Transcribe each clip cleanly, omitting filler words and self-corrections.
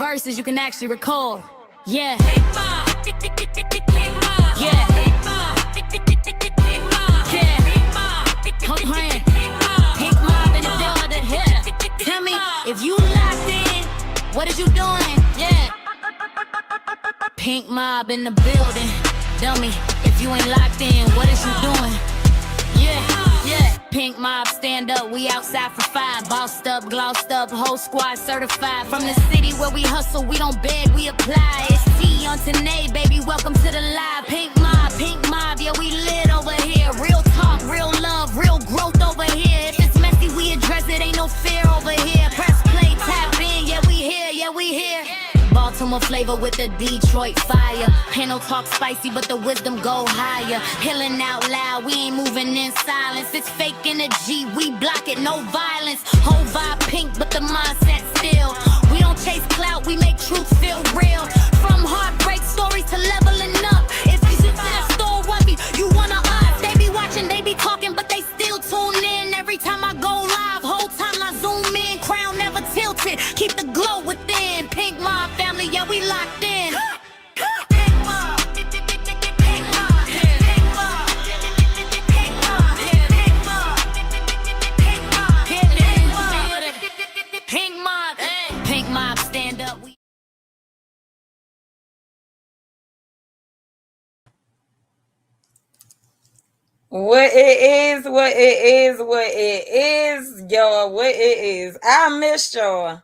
verses you can actually record. Yeah. Yeah. I'm praying. Pink mob in the building. Yeah. Tell me if you locked in, what is you doing? Yeah. Pink mob in the building. Dummy, if you ain't locked in, what is you doing? Yeah. Pink mob, stand up, we outside for 5. Bossed up, glossed up, whole squad certified. From the city where we hustle, we don't beg, we apply. It's T on today, baby, welcome to the live. Pink mob, yeah, we lit over here. Real talk, real love, real growth over here. If it's messy, we address it, ain't no fear over here. Press play, tap in, yeah, we here. Baltimore flavor with the Detroit fire. Panel talk spicy, but the wisdom go higher. Healing out loud, we ain't moving in silence. It's fake energy, we block it, no violence. Whole vibe pink, but the mindset still. We don't chase clout, we make truth feel real. From heartbreak stories to leveling up. If you sit there, store one me, you wanna us. They be watching, they be talking, but they still tune in. Every time I go live, whole time I zoom in. Crown never tilted, keep the glow within. Pink mob family, yeah, we locked in. Pink mob, stand up. What it is, y'all, what it is. I missed y'all.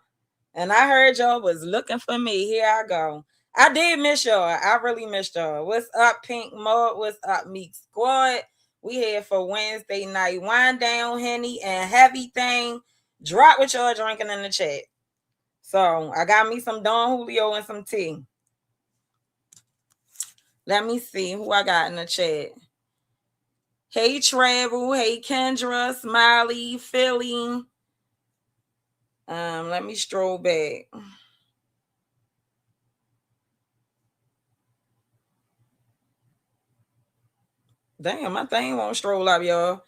And I heard y'all was looking for me. Here I go. I did miss y'all. I really missed y'all. What's up, Pink Mud? What's up, Meek Squad? We here for Wednesday night wind down, Henny and Heavy Thing. Drop what y'all drinking in the chat. So I got me some Don Julio and some tea. Let me see who I got in the chat. Hey Travel, hey Kendra, Smiley, Philly. Let me stroll back. Damn, my thing won't stroll up, y'all.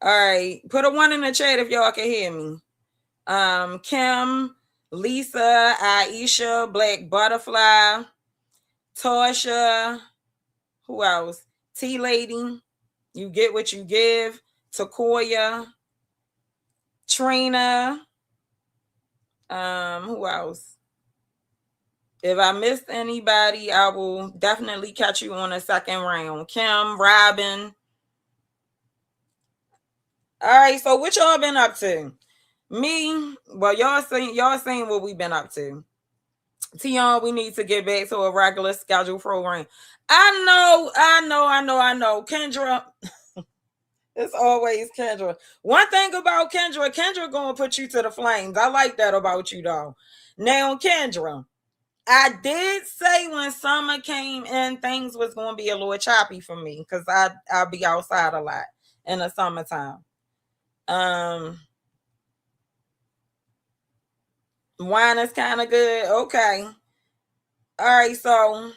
All right, put a 1 in the chat if y'all can hear me. Kim, Lisa, Aisha, Black Butterfly, Tasha, who else? T Lady, You Get What You Give, Takoya, Trina, who else? If I missed anybody, I will definitely catch you on a second round. Kim, Robin. All right, so what y'all been up to? Me, well, y'all seen what we been up to. Tion, we need to get back to a regular schedule program. I know. Kendra, it's always Kendra. One thing about Kendra gonna put you to the flames. I like that about you, though. Now, Kendra, I did say when summer came in, things was gonna be a little choppy for me because I'll be outside a lot in the summertime. Wine is kind of good. Okay. All right, so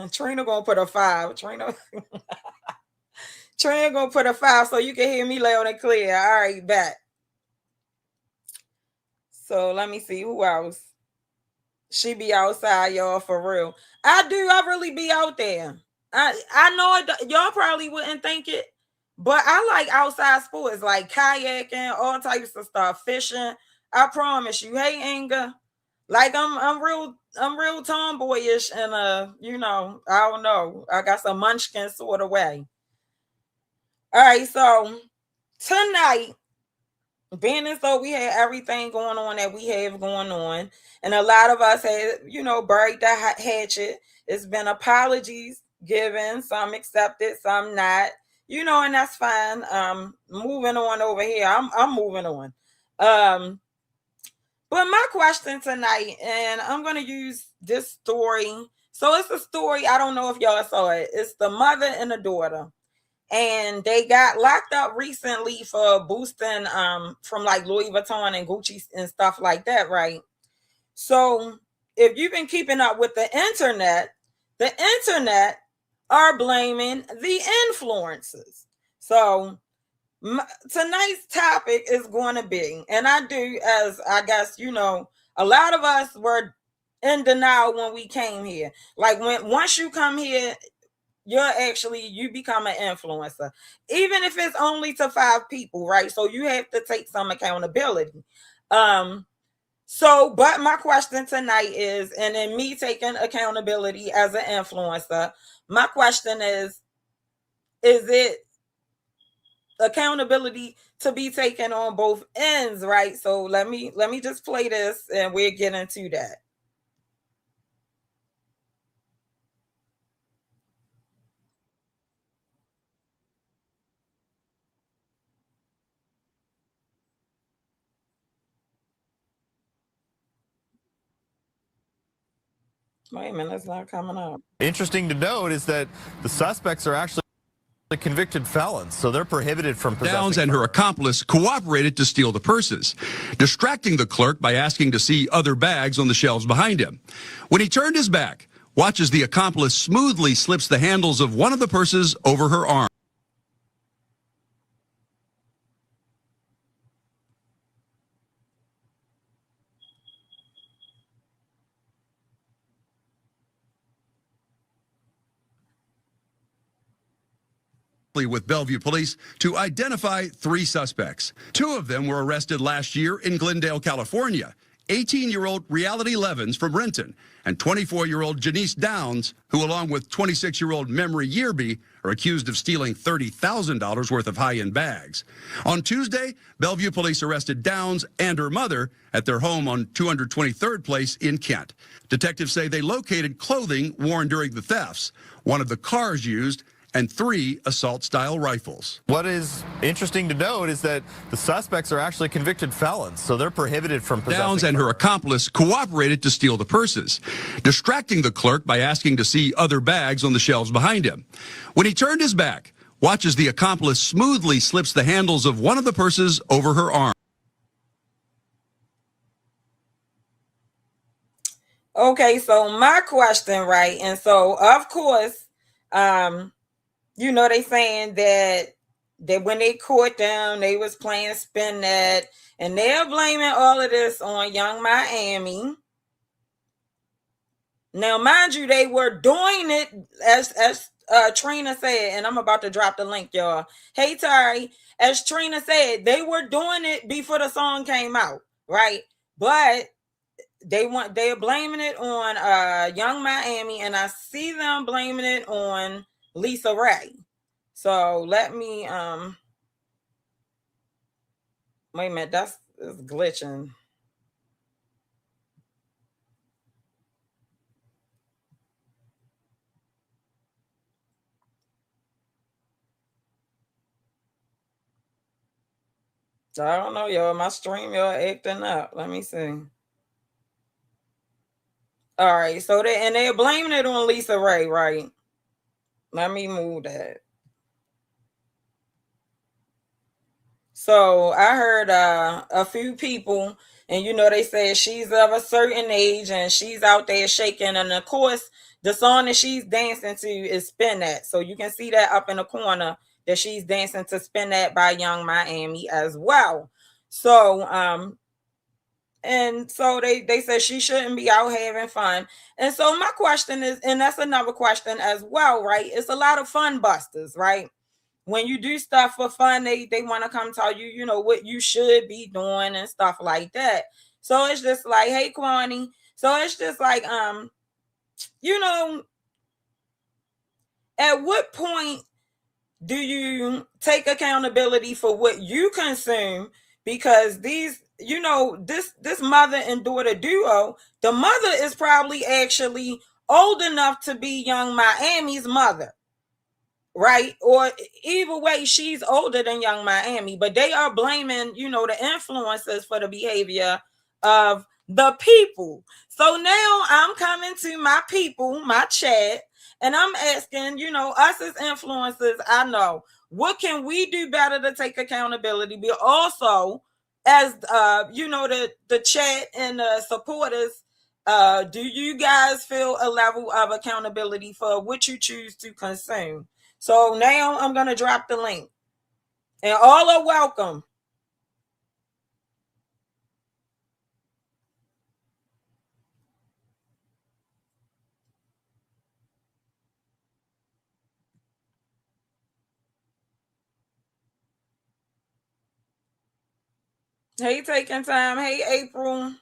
Trina gonna put a 5. Trina gonna put a 5 so you can hear me loud and clear. All right, back. So let me see who else. She be outside, y'all, for real. I really be out there. I know y'all probably wouldn't think it, but I like outside sports like kayaking, all types of stuff, fishing. I promise you. Hey, Inga. Like I'm real tomboyish and I don't know. I got some munchkin sort of way. All right, so tonight, being as though we had everything going on that we have going on, and a lot of us had, buried the hatchet. It's been apologies given, some accepted, some not, and that's fine. Moving on over here. I'm moving on. But my question tonight, and I'm going to use this story. So it's a story. I don't know if y'all saw it. It's the mother and the daughter. And they got locked up recently for boosting from like Louis Vuitton and Gucci and stuff like that, right? So if you've been keeping up with the internet are blaming the influencers. So tonight's topic is going to be, and I do, as I guess, a lot of us were in denial when we came here. Like once you come here, you become an influencer, even if it's only to 5 people, right? So you have to take some accountability. But my question tonight is, and in me taking accountability as an influencer, my question is it accountability to be taken on both ends, right? So let me just play this and we'll get into that. Wait a minute, it's not coming up. Interesting to note is that the suspects are actually convicted felons, so they're prohibited from possessing. Downs and her accomplice cooperated to steal the purses, distracting the clerk by asking to see other bags on the shelves behind him. When he turned his back, watch as the accomplice smoothly slips the handles of one of the purses over her arm. With Bellevue police to identify 3 suspects. 2 of them were arrested last year in Glendale, California. 18-year-old Reality Levins from Renton and 24-year-old Janice Downs, who along with 26-year-old Memory Yearby are accused of stealing $30,000 worth of high-end bags. On Tuesday, Bellevue police arrested Downs and her mother at their home on 223rd Place in Kent. Detectives say they located clothing worn during the thefts, one of the cars used, and 3 assault-style rifles. What is interesting to note is that the suspects are actually convicted felons, so they're prohibited from possessing. Downs and her accomplice cooperated to steal the purses, distracting the clerk by asking to see other bags on the shelves behind him. When he turned his back, watch as the accomplice smoothly slips the handles of one of the purses over her arm. Okay, so my question, right? And so of course, they saying that when they caught them, they was playing spin that, and they're blaming all of this on Young Miami. Now, mind you, they were doing it as Trina said, and I'm about to drop the link, y'all. Hey, Terry, as Trina said, they were doing it before the song came out, right? But they're blaming it on Young Miami, and I see them blaming it on Lisa Ray. So let me wait a minute, that's glitching. I don't know, y'all. My stream, y'all acting up. Let me see. All right, so they're blaming it on Lisa Ray, right? Let me move that. So I heard a few people, and they said she's of a certain age and she's out there shaking, and of course the song that she's dancing to is Spin That. So you can see that up in the corner that she's dancing to Spin That by Young Miami as well. So and so they said she shouldn't be out having fun. And so my question is, and that's another question as well, right? It's a lot of fun busters, right? When you do stuff for fun, they want to come tell you, what you should be doing and stuff like that. So it's just like, hey, Kwani. So it's just like, at what point do you take accountability for what you consume? Because these, this mother and daughter duo, the mother is probably actually old enough to be Young Miami's mother, right? Or either way, she's older than Young Miami, but they are blaming, the influencers for the behavior of the people. So now I'm coming to my people, my chat, and I'm asking, us as influencers, I know, what can we do better to take accountability? But also, as the chat and the supporters, do you guys feel a level of accountability for what you choose to consume? So now I'm going to drop the link, and all are welcome. Hey, taking time. Hey, April.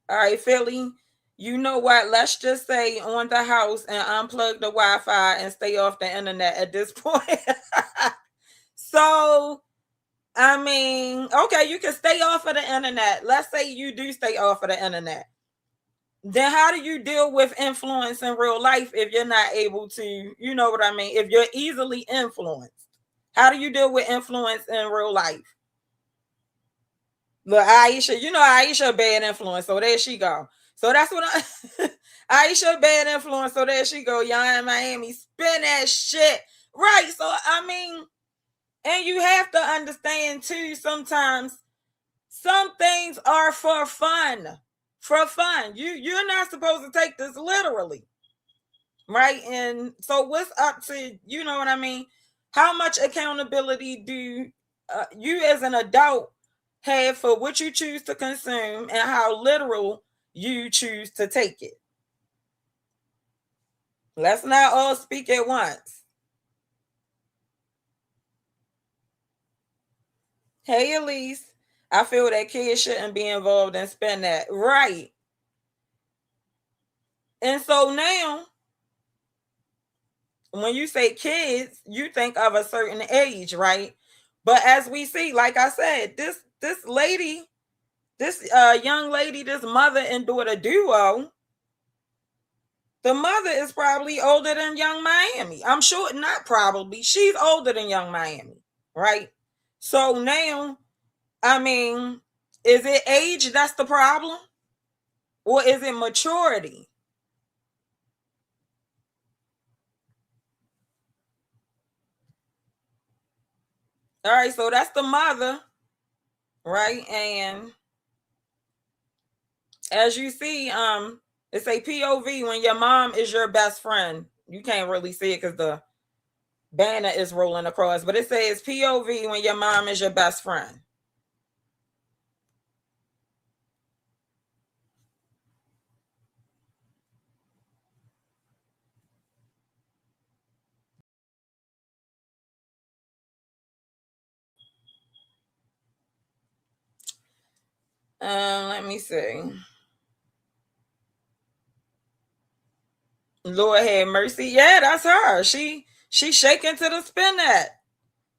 All right, Philly. You know what? Let's just say on the house and unplug the Wi-Fi and stay off the internet at this point. So, I mean, okay, you can stay off of the internet. Let's say you do stay off of the internet. Then how do you deal with influence in real life if you're not able to, you know what I mean? If you're easily influenced, how do you deal with influence in real life? Look, Aisha, you know Aisha bad influence, so there she go. So that's what Aisha bad influence, so there she go. Y'all in Miami, spin that shit. Right. So I mean, and you have to understand too, sometimes some things are for fun. For fun. You're not supposed to take this literally. Right. And so what's up to, you know what I mean? How much accountability do you as an adult have for what you choose to consume and how literal you choose to take it? Let's not all speak at once. Hey, Elise. I feel that kids shouldn't be involved in spend that. Right. And so now, when you say kids, you think of a certain age, right? But as we see, like I said, this lady, this young lady, this mother and daughter duo, the mother is probably older than Young Miami. I'm sure, not probably, she's older than Young Miami, right? So now, I mean, is it age that's the problem? Or is it maturity? All right, so that's the mother, right? And as you see, it's a POV when your mom is your best friend. You can't really see it because the banner is rolling across, but it says POV when your mom is your best friend. Let me see. Lord have mercy. Yeah, that's her. She shaking to the spin that.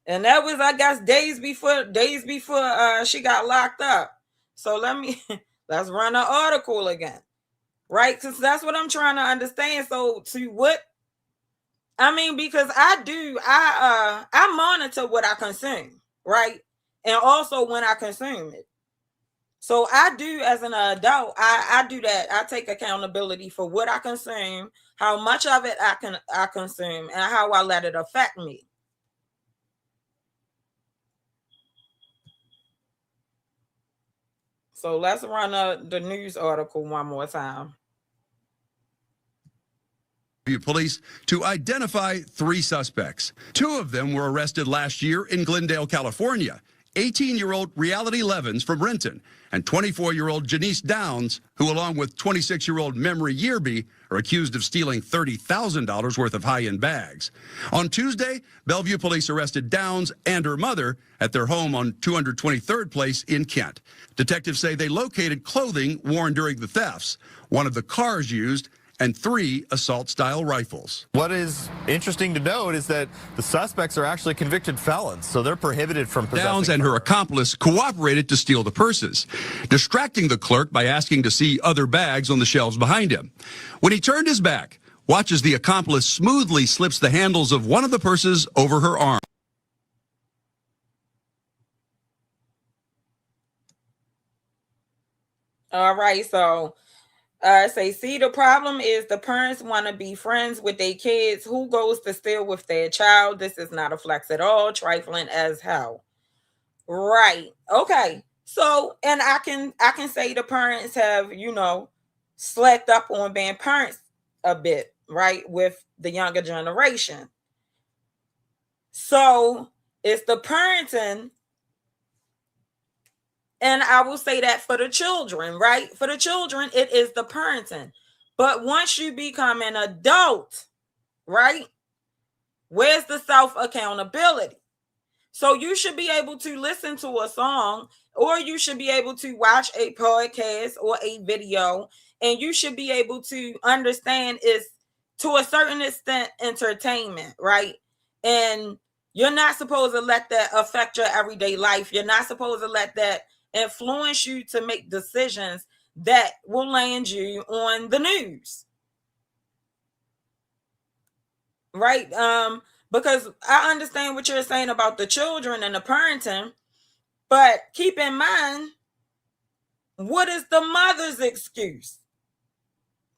And that was, I guess, days before she got locked up. So let's run the article again. Right? Because that's what I'm trying to understand. So to what, I mean, because I monitor what I consume, right? And also when I consume it. So I do, as an adult, I do that. I take accountability for what I consume, how much of it I consume, and how I let it affect me. So let's run the news article one more time. Police to identify 3 suspects. 2 of them were arrested last year in Glendale, California. 18-year-old Reality Levins from Renton and 24-year-old Janice Downs, who along with 26-year-old Memory Yearby are accused of stealing $30,000 worth of high-end bags. On Tuesday, Bellevue police arrested Downs and her mother at their home on 223rd Place in Kent. Detectives say they located clothing worn during the thefts, one of the cars used, and 3 assault-style rifles. What is interesting to note is that the suspects are actually convicted felons, so they're prohibited from possessing. Downs and her accomplice cooperated to steal the purses, distracting the clerk by asking to see other bags on the shelves behind him. When he turned his back, watch as the accomplice smoothly slips the handles of one of the purses over her arm. All right, so see, the problem is the parents want to be friends with their kids. Who goes to steal with their child? This is not a flex at all. Trifling as hell. Right. Okay. So, and I can say the parents have, slept up on being parents a bit, right, with the younger generation. So it's the parenting. And I will say that for the children, right? For the children, it is the parenting. But once you become an adult, right? Where's the self accountability? So you should be able to listen to a song, or you should be able to watch a podcast or a video, and you should be able to understand it's to a certain extent entertainment, right? And you're not supposed to let that affect your everyday life. You're not supposed to let that influence you to make decisions that will land you on the news. Right? Because I understand what you're saying about the children and the parenting, but keep in mind, what is the mother's excuse?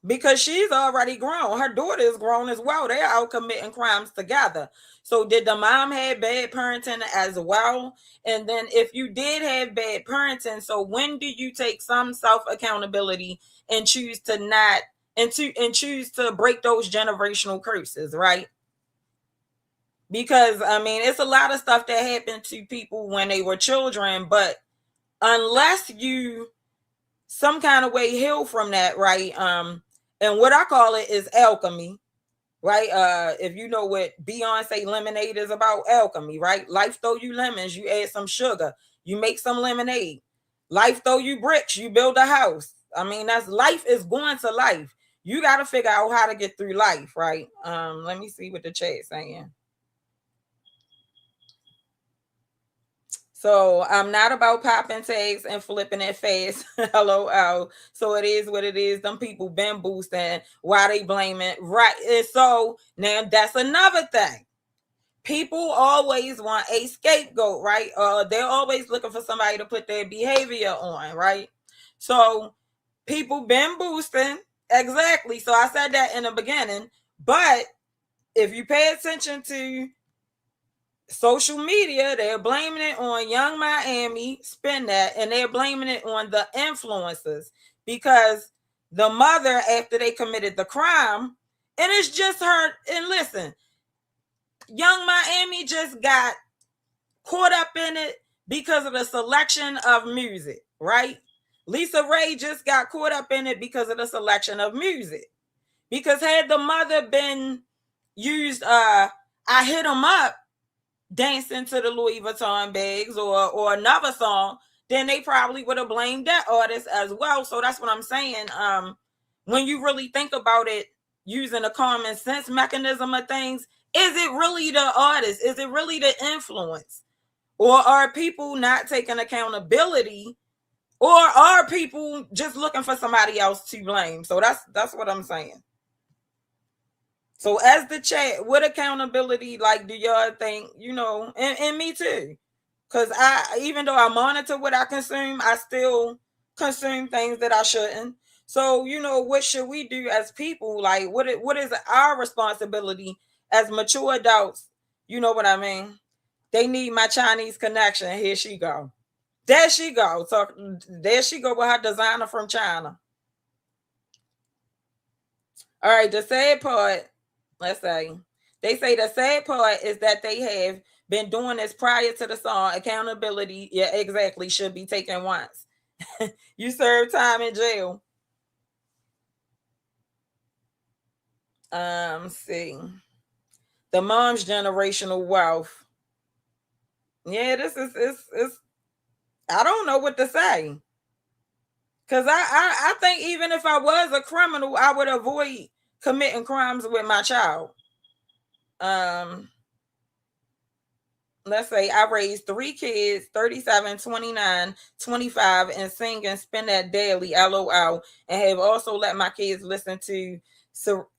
Because she's already grown. Her daughter is grown as well. They're out committing crimes together. So did the mom have bad parenting as well? And then if you did have bad parenting, so when do you take some self-accountability and choose to not and choose to break those generational curses, right? Because I mean, it's a lot of stuff that happened to people when they were children, but unless you some kind of way heal from that, right? And what I call it is alchemy, right? If you know what Beyonce Lemonade is about, alchemy, right? Life throw you lemons, you add some sugar, you make some lemonade. Life throw you bricks, you build a house. I mean, that's life is going to life. You got to figure out how to get through life, right? Let me see what the chat's saying. So I'm not about popping tags and flipping it fast. LOL. So it is what it is. Them people been boosting. Why they blame it? Right. And so now that's another thing. People always want a scapegoat, right? They're always looking for somebody to put their behavior on, right? So people been boosting. Exactly. So I said that in the beginning. But if you pay attention to social media, they're blaming it on Young Miami, spin that, and they're blaming it on the influencers because the mother, after they committed the crime, and it's just her. And listen, Young Miami just got caught up in it because of the selection of music, right? Lisa Ray just got caught up in it because of the selection of music. Because had the mother been used, I Hit 'Em Up, dancing to the Louis Vuitton bags or another song, then they probably would have blamed that artist as well. So that's what I'm saying. When you really think about it, using a common sense mechanism of things, is it really the artist? Is it really the influence? Or are people not taking accountability? Or are people just looking for somebody else to blame? So that's what I'm saying. So as the chat, what accountability like do y'all think, and me too? Because even though I monitor what I consume, I still consume things that I shouldn't. So, what should we do as people? Like, what is our responsibility as mature adults? You know what I mean? They need my Chinese connection. Here she go. There she go. So there she go with her designer from China. All right, the sad part. Let's say they say the sad part is that they have been doing this prior to the song. Accountability, yeah, exactly, should be taken once. You serve time in jail. See, the mom's generational wealth. Yeah, this is I don't know what to say. Because I think even if I was a criminal, I would avoid committing crimes with my child. Let's say I raised 3 kids, 37, 29, 25, and sing and spend that daily, LOL, and have also let my kids listen to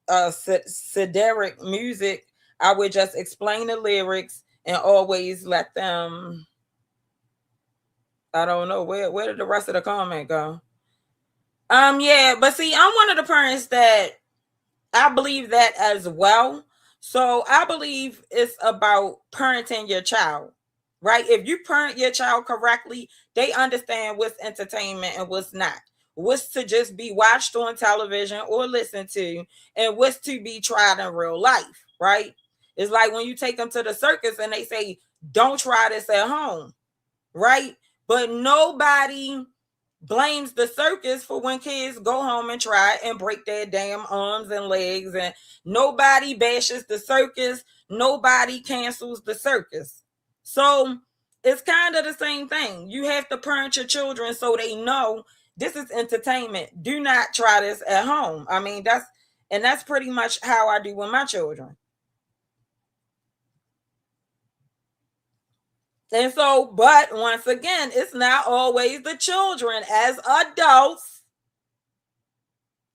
Sideric music. I would just explain the lyrics and always let them. I don't know where did the rest of the comment go. Yeah, but see, I'm one of the parents that I believe that as well. So I believe it's about parenting your child, right? If you parent your child correctly, they understand what's entertainment and what's not. What's to just be watched on television or listened to, and what's to be tried in real life, right? It's like when you take them to the circus and they say, don't try this at home, right? But nobody blames the circus for when kids go home and try and break their damn arms and legs, and nobody bashes the circus. Nobody cancels the circus. So it's kind of the same thing. You have to parent your children so they know this is entertainment. Do not try this at home. I mean, that's pretty much how I do with my children. And so, but once again, it's not always the children. As adults,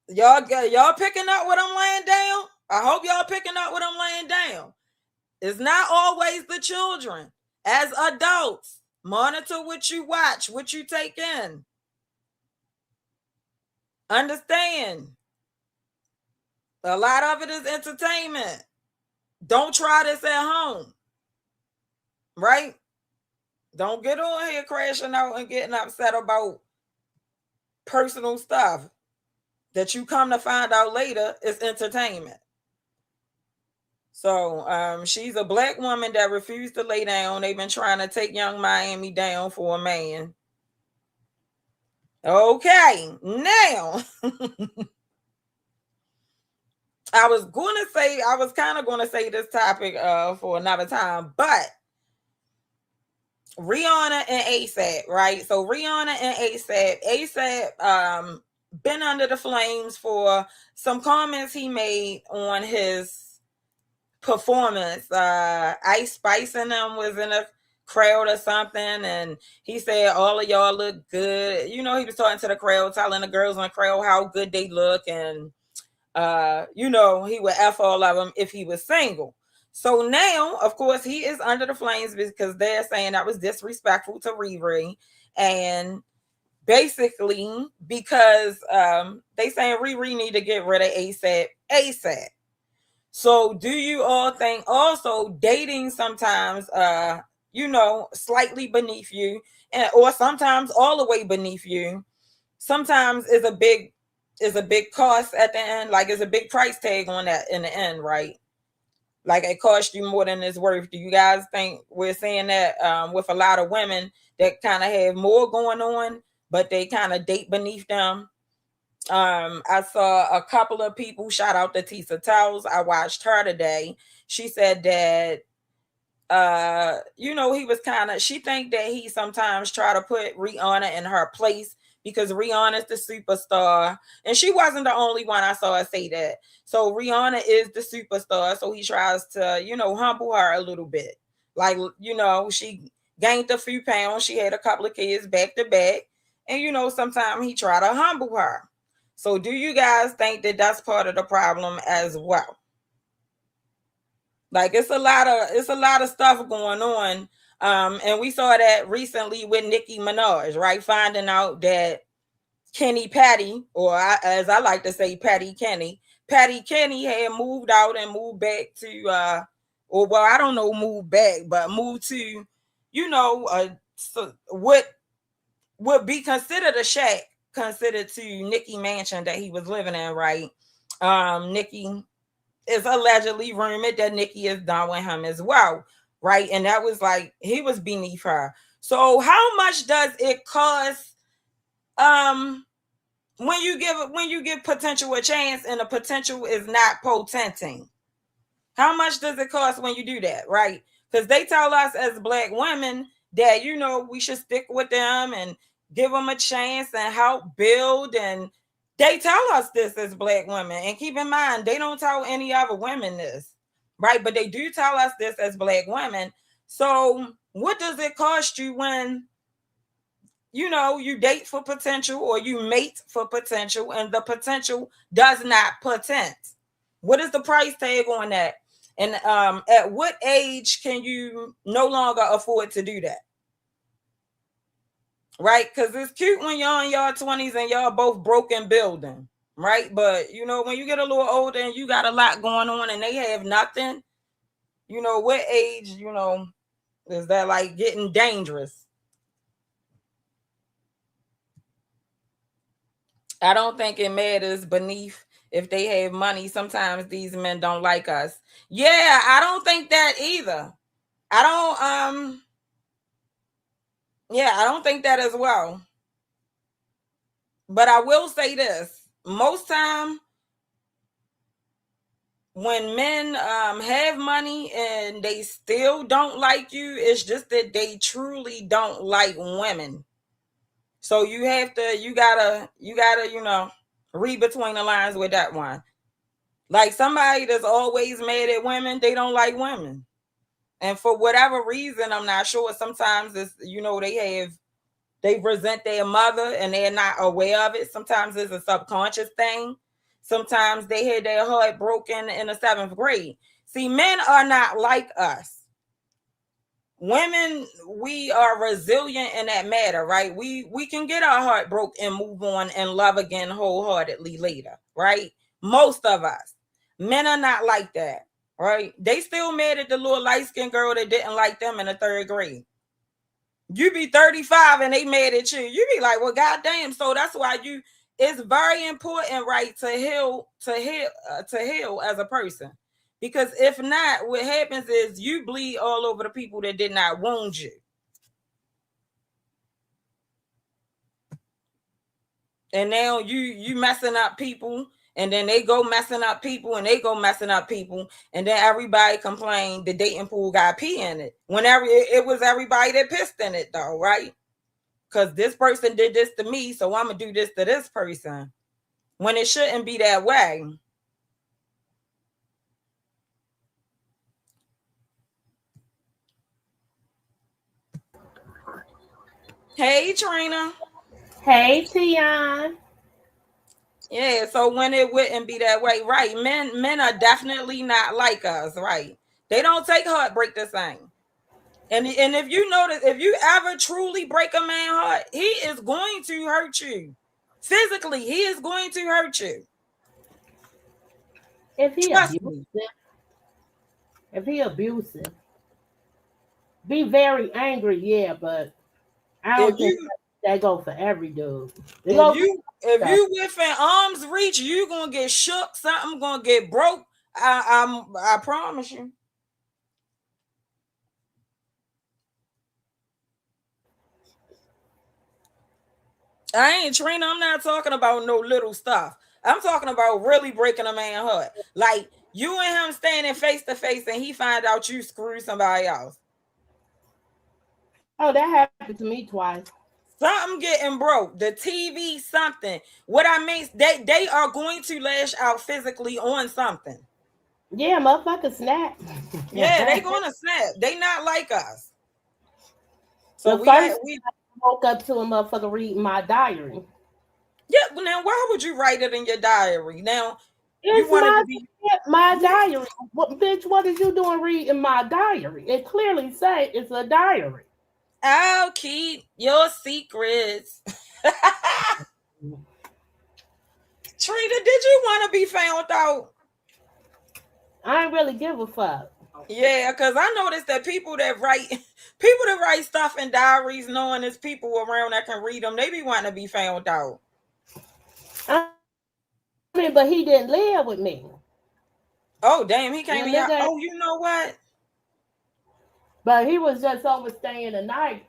y'all picking up what I'm laying down? I hope y'all picking up what I'm laying down. It's not always the children. As adults, monitor what you watch, what you take in. Understand, a lot of it is entertainment. Don't try this at home, right? Don't get on here crashing out and getting upset about personal stuff that you come to find out later is entertainment. So she's a black woman that refused to lay down. They've been trying to take Young Miami down for a man. Okay, now I was kind of going to say this topic for another time, but Rihanna and ASAP, right? So Rihanna and ASAP been under the flames for some comments he made on his performance. Ice Spice and them was in a crowd or something, and he said all of y'all look good. You know, he was talking to the crowd, telling the girls in the crowd how good they look, and you know, he would F all of them if he was single. So now, of course, he is under the flames because they're saying that was disrespectful to Riri, and basically because they saying Riri need to get rid of ASAP. So do you all think also dating sometimes you know, slightly beneath you, and or sometimes all the way beneath you, sometimes is a big cost at the end, like it's a big price tag on that in the end, right? Like it costs you more than it's worth. Do you guys think we're seeing that with a lot of women that kind of have more going on, but they kind of date beneath them? I saw a couple of people, shout out to Tisa Towles. I watched her today. She said that you know, he was she think that he sometimes try to put Rihanna in her place because Rihanna's the superstar, and she wasn't the only one I saw her say that. So Rihanna is the superstar, so he tries to, you know, humble her a little bit. Like, you know, she gained a few pounds, she had a couple of kids back to back, and you know, sometimes he try to humble her. So do you guys think that that's part of the problem as well? Like it's a lot of stuff going on. And we saw that recently with Nicki Minaj, right? Finding out that Kenny Patty, or as I like to say, Patty Kenny had moved out and moved back to or well, I don't know, moved back, but moved to, you know, so what would be considered a shack, considered to Nicki Mansion that he was living in, right? Nicki is allegedly rumored that Nicki is done with him as well, right? And that was like he was beneath her. So how much does it cost when you give potential a chance and the potential is not potenting? How much does it cost when you do that, right? Because they tell us as black women that, you know, we should stick with them and give them a chance and help build, and they tell us this as black women. And keep in mind, they don't tell any other women this, right? But they do tell us this as black women. So what does it cost you when, you know, you date for potential or you mate for potential and the potential does not potent? What is the price tag on that? And at what age can you no longer afford to do that? Right? Because it's cute when y'all in y'all 20s and y'all both broken building, right? But, you know, when you get a little older and you got a lot going on and they have nothing, you know, what age, you know, is that like getting dangerous? I don't think it matters beneath if they have money. Sometimes these men don't like us. Yeah, I don't think that either. I don't think that as well. But I will say this. Most time when men have money and they still don't like you, it's just that they truly don't like women. So you gotta, read between the lines with that one. Like somebody that's always mad at women, they don't like women. And for whatever reason, I'm not sure. Sometimes it's, they resent their mother and they're not aware of it. Sometimes it's a subconscious thing. Sometimes they had their heart broken in the 7th grade. See, men are not like us. Women, we are resilient in that matter, right? We can get our heart broke and move on and love again wholeheartedly later, right? Most of us. Men are not like that, right? They still mad at the little light-skinned girl that didn't like them in the 3rd grade. You be 35 and they mad at you. You be like, well, goddamn. So that's why it's very important, right, to heal as a person. Because if not, what happens is you bleed all over the people that did not wound you. And now you messing up people, and then they go messing up people, and they go messing up people, and then everybody complained the dating pool got pee in it. Whenever it was everybody that pissed in it, though, right? Because this person did this to me, so I'm gonna do this to this person. When it shouldn't be that way. Hey, Trina. Hey, Tion. Yeah, so when it wouldn't be that way, right? Men are definitely not like us, right? They don't take heartbreak the same. And if you notice, if you ever truly break a man's heart, he is going to hurt you. Physically, he is going to hurt you. If he Trust abusive, me. be very angry, yeah, but I don't think that go for every dude. If you within arm's reach, you gonna get shook. Something gonna get broke. I promise you. I ain't Trina. I'm not talking about no little stuff. I'm talking about really breaking a man's heart. Like you and him standing face to face, and he find out you screwed somebody else. Oh, that happened to me twice. Something getting broke, the TV, something. What I mean, they are going to lash out physically on something. Yeah, motherfucker snap. Yeah, they gonna snap. They not like us. So I woke up to a motherfucker reading my diary. Yeah, but now why would you write it in your diary? Now it's my diary. Bitch, what is you doing reading my diary? It clearly say it's a diary. I'll keep your secrets. Trina, did you want to be found out? I ain't really give a fuck. Yeah, because I noticed that people that write stuff in diaries, knowing there's people around that can read them, they be wanting to be found out. I mean, but he didn't live with me. Oh, damn, he came in. Oh, you know what? But he was just overstaying the night.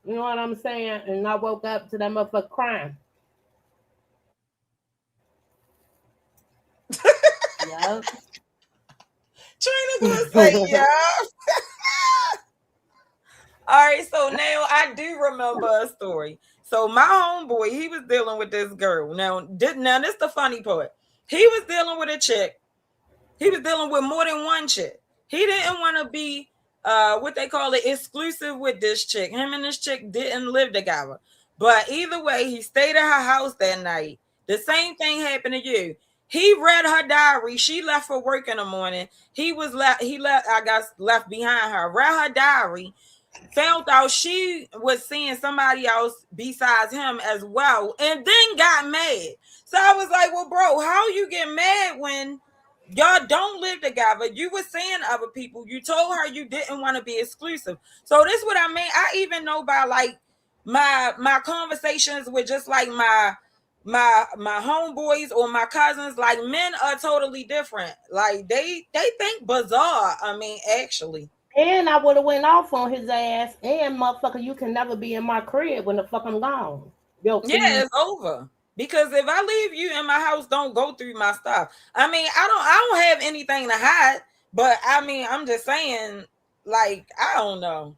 You know what I'm saying? And I woke up to that motherfucker crying. Yep. Trina gonna say yeah. All right, so now I do remember a story. So my homeboy, he was dealing with this girl. Now this the funny part. He was dealing with a chick. He was dealing with more than one chick. He didn't want to be what they call it exclusive with this chick. Him and this chick didn't live together. But either way, he stayed at her house that night. The same thing happened to you. He read her diary. She left for work in the morning. He left behind her. Read her diary. Found out she was seeing somebody else besides him as well, and then got mad. So I was like, well, bro, how you get mad when y'all don't live together? You were seeing other people. You told her you didn't want to be exclusive. So this is what I mean. I even know by like my conversations with just like my homeboys or my cousins, like men are totally different. Like they think bizarre. I mean, actually. And I would have went off on his ass. And motherfucker, you can never be in my crib when the fuck I'm gone. Yeah, it's over. Because if I leave you in my house, don't go through my stuff. I mean, I don't have anything to hide, but I mean, I'm just saying, like, I don't know.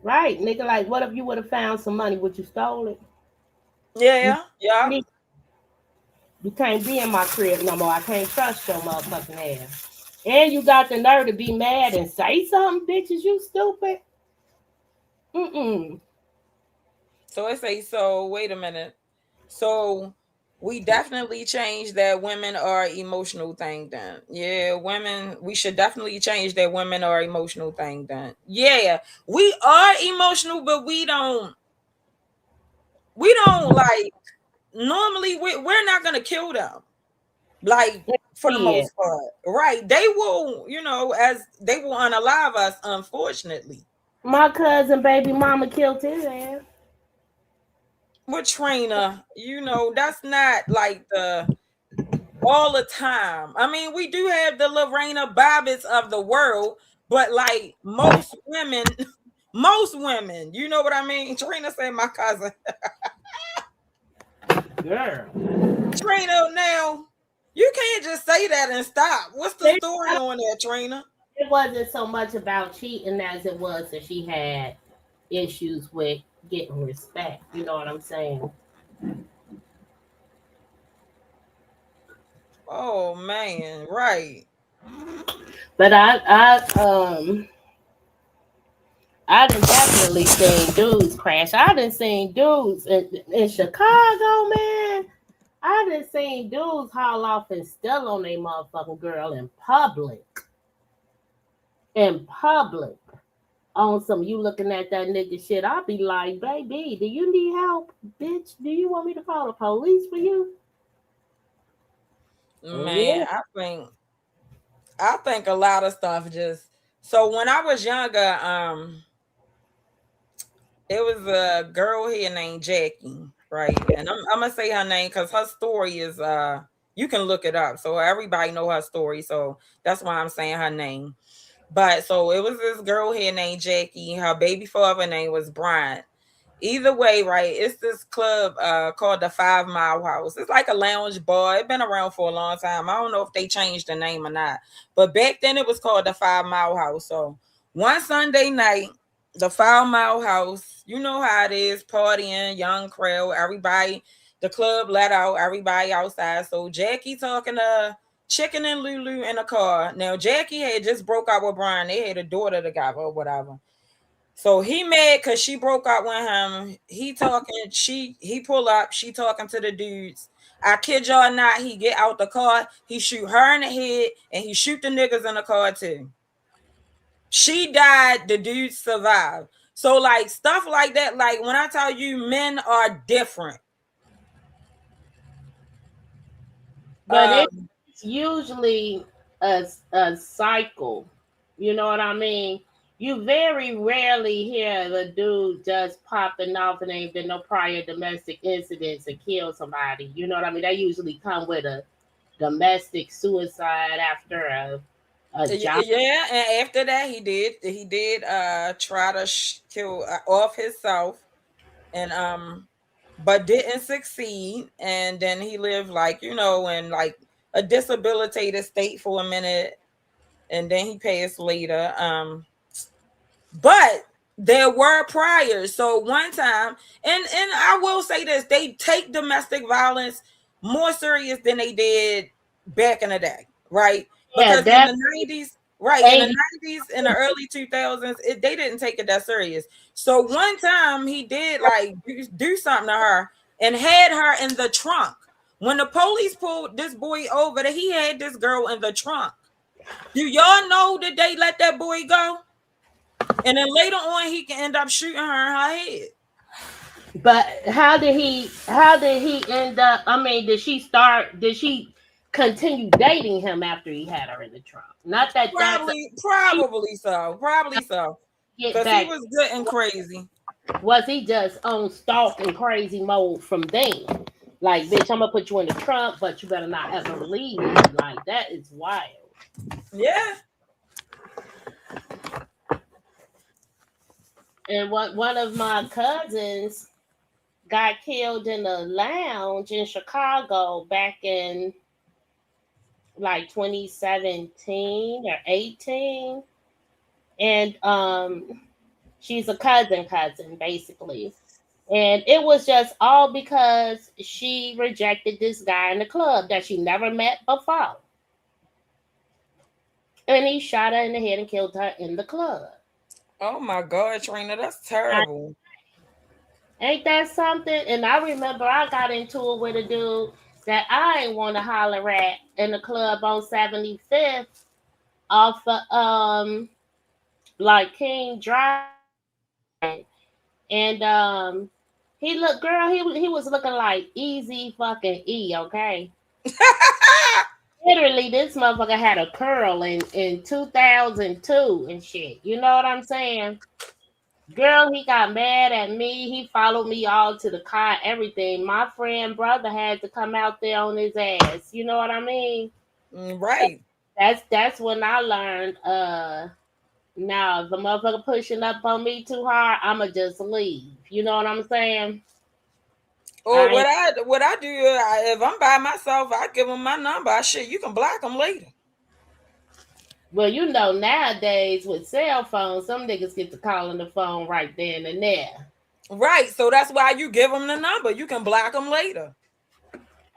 Right, nigga. Like, what if you would have found some money? Would you stole it? Yeah, yeah. You can't be in my crib no more. I can't trust your motherfucking ass. And you got the nerve to be mad and say something, bitches. You stupid. Mm-mm. So I say, so wait a minute. So we definitely changed that women are emotional thing then. Yeah, women, we should definitely change that women are emotional thing then. Yeah, we are emotional, but we don't like normally we're not gonna kill them. Like for the Yeah. most part. Right. They will, as they will unalive us, unfortunately. My cousin baby mama killed his ass. With Trina, that's not like the all the time. I mean, we do have the Lorena Bobbitts of the world, but like most women, you know what I mean? Trina said my cousin. Girl. Trina, now you can't just say that and stop. What's the story on that, Trina? It wasn't so much about cheating as it was that she had issues with getting respect. You know what I'm saying? Oh man, right. But I done definitely seen dudes crash. I done seen dudes in Chicago, man. I done seen dudes haul off and still on their motherfucking girl in public. In public. On some you looking at that nigga shit. I'll be like, baby, do you need help? Bitch, do you want me to call the police for you? Man, Yeah. I think a lot of stuff just so when I was younger, it was a girl here named Jackie, right? And I'm gonna say her name because her story is you can look it up. So everybody know her story. So that's why I'm saying her name. But so it was this girl here named Jackie. Her baby father name was Brian. Either way, right? It's this club called the 5 Mile House. It's like a lounge bar. It's been around for a long time. I don't know if they changed the name or not. But back then it was called the 5 Mile House. So one Sunday night, the 5 Mile House, you know how it is, partying, young crowd, everybody, the club let out, everybody outside. So Jackie talking to Chicken and Lulu in a car. Now Jackie had just broke up with Brian. They had a daughter together or whatever. So he mad because she broke up with him. He pull up, she talking to the dudes. I kid y'all not, he get out the car, he shoot her in the head, and he shoot the niggas in the car too. She died, the dudes survived. So like stuff like that, like when I tell you men are different. But it's usually a cycle. You know what I mean? You very rarely hear the dude just popping off and ain't been no prior domestic incidents and kill somebody. You know what I mean? They usually come with a domestic suicide after a job. Yeah, and after that he did try to kill off himself and but didn't succeed, and then he lived like in like a disabilitated state for a minute, and then he passed later. But there were priors. So one time, and I will say this, they take domestic violence more serious than they did back in the day, right? Yeah, Because in that the 90s, right, in the 90s, in the early 2000s, they didn't take it that serious. So one time he did like do something to her and had her in the trunk. When the police pulled this boy over, that he had this girl in the trunk. Do y'all know that they let that boy go? And then later on, he can end up shooting her in her head. But how did he end up? I mean, did she continue dating him after he had her in the trunk? Not that Probably so. Get Because he back. was good and crazy. Was he just on stalking crazy mode from then? Like, bitch, I'm gonna put you in the trunk, but you better not ever leave me. Like, that is wild. Yeah. And what one of my cousins, got killed in a lounge in Chicago back in like 2017 or 18. And she's a cousin basically. And it was just all because she rejected this guy in the club that she never met before. And he shot her in the head and killed her in the club. Oh my God, Trina, that's terrible. Ain't that something? And I remember I got into it with a dude that I ain't want to holler at in the club on 75th off of like King Drive. And he looked, girl, he was looking like Easy fucking E, okay? Literally, this motherfucker had a curl in 2002 and shit. You know what I'm saying? Girl, he got mad at me. He followed me all to the car, everything. My friend brother had to come out there on his ass. You know what I mean? Right. That's when I learned, now if a motherfucker pushing up on me too hard, I'ma just leave. You know what I'm saying? Or what I do, if I'm by myself, I give them my number. Shit, you can block them later. Well, you know, nowadays with cell phones, some niggas get to calling the phone right then and there. Right. So that's why you give them the number. You can block them later.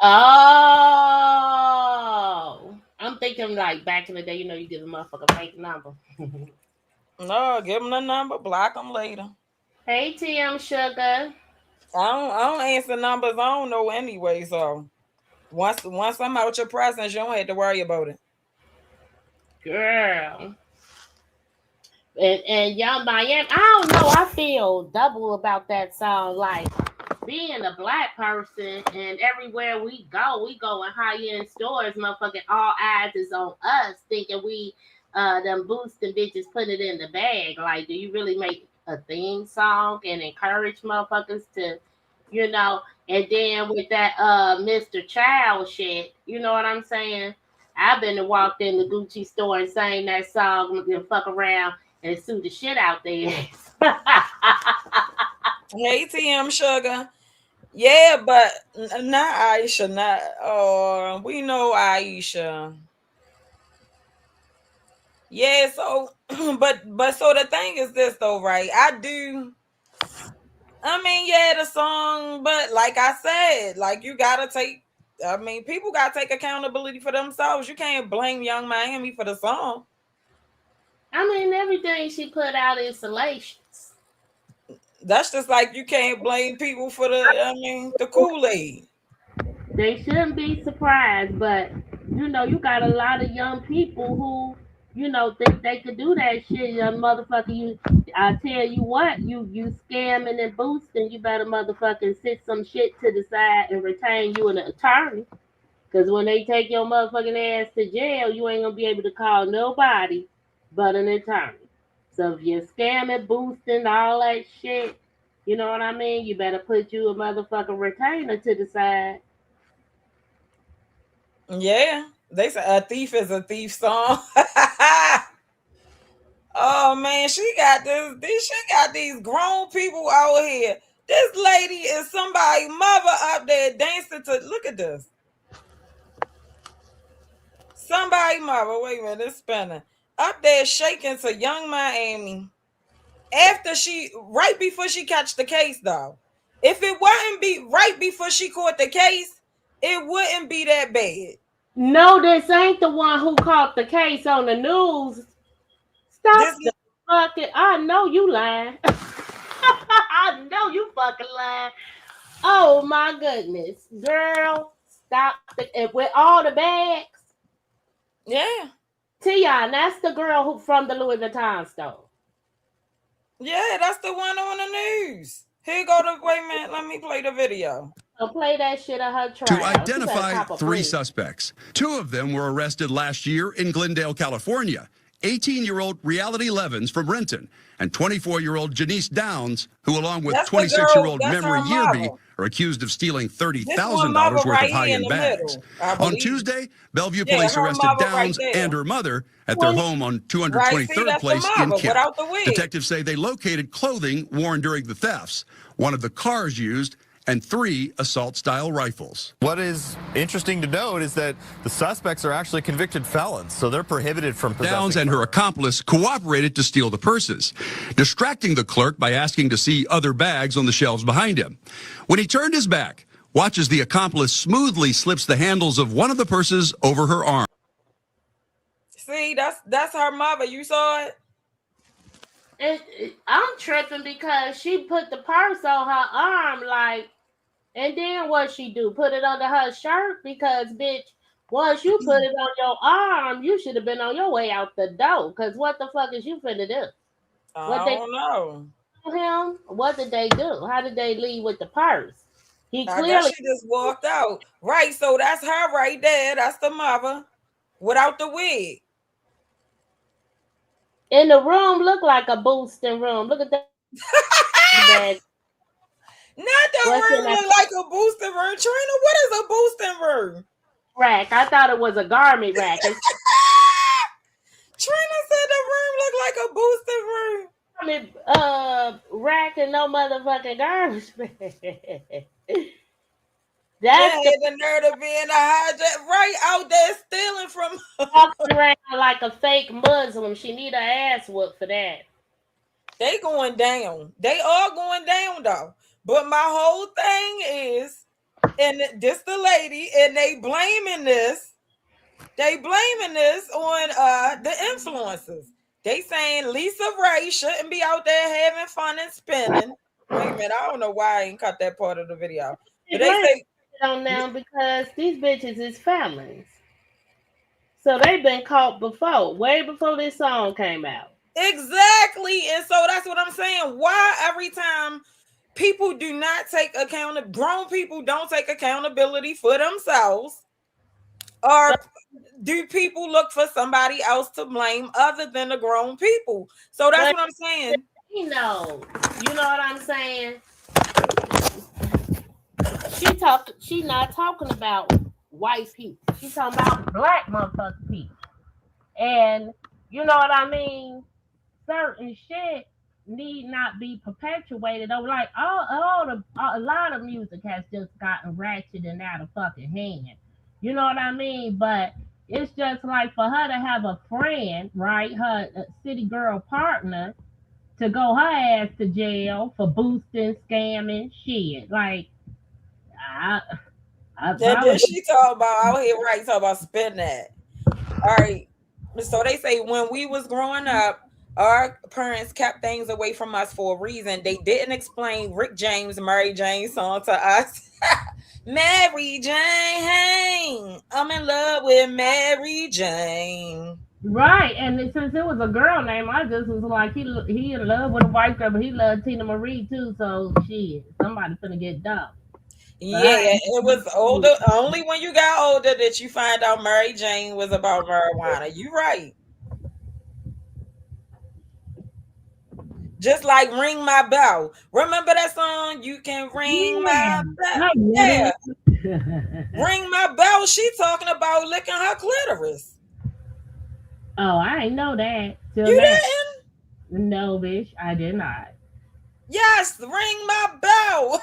Oh, I'm thinking like back in the day, you know, you give a motherfucker fake number. No, give them the number, block them later. Hey, TM Sugar. I don't answer numbers. I don't know anyway. So once I'm out your presence, you don't have to worry about it. Girl. And Young Miami, I don't know. I feel double about that song. Like being a black person, and everywhere we go in high-end stores, motherfucking all eyes is on us, thinking we them boosting bitches put it in the bag. Like, do you really make a theme song and encourage motherfuckers to, you know? And then with that Mr. Child shit, you know what I'm saying? I've been and walked in the Gucci store and sang that song and fuck around and sue the shit out there. Hey, TM Sugar. Yeah, but not Aisha. Not we know Aisha. Yeah, so but so the thing is this though, right? I mean, yeah, the song, but like I said, like you gotta take, I mean, people gotta take accountability for themselves. You can't blame Young Miami for the song. I mean, everything she put out is salacious. That's just like you can't blame people for the Kool-Aid. They shouldn't be surprised, but you know, you got a lot of young people who, you know, think they could do that shit. Young motherfucker, I tell you what, you scamming and boosting, you better motherfucking sit some shit to the side and retain you an attorney. Cause when they take your motherfucking ass to jail, you ain't gonna be able to call nobody but an attorney. So if you're scamming, boosting, all that shit, you know what I mean? You better put you a motherfucking retainer to the side. Yeah, they say a thief is a thief song. Oh man, she got these grown people out here. This lady is somebody's mother up there dancing to, look at this. Somebody mother, wait a minute, it's spinning. Up there shaking to Young Miami. Right before she catch the case though. If it wouldn't be right before she caught the case, it wouldn't be that bad. No, this ain't the one who caught the case on the news. Stop the fucking, I know you lying. I know you fucking lying. Oh my goodness. Girl, stop with all the bags. Yeah. Tion, that's the girl who from the Louis Vuitton store. Yeah, that's the one on the news. Here go wait a minute, let me play the video. I'll play that shit at her trial. To identify three suspects. Two of them were arrested last year in Glendale, California. 18-year-old Reality Levins from Renton and 24-year-old Janice Downs, who along with 26-year-old Memory Yearby are accused of stealing $30,000 worth of high-end bags. On Tuesday, Bellevue police arrested Downs and her mother at their home on 223rd Place in Kent. Detectives say they located clothing worn during the thefts. One of the cars used and 3 assault-style rifles. What is interesting to note is that the suspects are actually convicted felons, so they're prohibited from possessing. Downs and her accomplice cooperated to steal the purses, distracting the clerk by asking to see other bags on the shelves behind him. When he turned his back, watch as the accomplice smoothly slips the handles of one of the purses over her arm. See, that's her mother. You saw it? I'm tripping because she put the purse on her arm, like, and then what she do? Put it under her shirt? Because, bitch, once you put it on your arm, you should have been on your way out the door. Because what the fuck is you finna do? I don't know. Him? What did they do? How did they leave with the purse? He I clearly guess she just walked out. Right, so that's her right there. That's the mother without the wig. in the room looked like a boosting room. Look at that. Not the room look like a boosting room. Trina, what is a boosting room? Rack. I thought it was a garment rack. Trina said the room looked like a boosting room. Rack and no motherfucking garbage. That's the nerve of being a hijack right out there stealing from walking around like a fake Muslim. She need her ass whooped for that. They going down. They are going down though. But my whole thing is, and this the lady, and they blaming this on the influencers. They saying Lisa Ray shouldn't be out there having fun and spinning. Wait a minute, I don't know why I ain't cut that part of the video. But they say on now because these bitches is families. So they've been caught before, way before this song came out. Exactly. And so that's what I'm saying. Why every time people do not take grown people don't take accountability for themselves, or do people look for somebody else to blame other than the grown people? So that's what I'm saying. You know what I'm saying? She not talking about white people. She's talking about black motherfucking people. And you know what I mean? Certain shit need not be perpetuated over. Like a lot of music has just gotten ratchet and out of fucking hand. You know what I mean? But it's just like for her to have a friend, right? Her city girl partner to go her ass to jail for boosting, scamming, shit. Like, Then she talk about out here, right? Talk about spend that. All right. So they say when we was growing up, our parents kept things away from us for a reason. They didn't explain Rick James, Mary Jane song to us. Mary Jane, hey, I'm in love with Mary Jane. Right, and since it was a girl name, I just was like, he in love with a white girl, but he loved Tina Marie too. So shit, somebody finna get dumb. Yeah, it was older. Only when you got older that you find out Mary Jane was about marijuana. You right. Just like Ring My Bell. Remember that song? You can ring my bell. Yeah. Ring My Bell. She talking about licking her clitoris. Oh, I didn't know that. You didn't? No, bitch, I did not. Yes, Ring My Bell.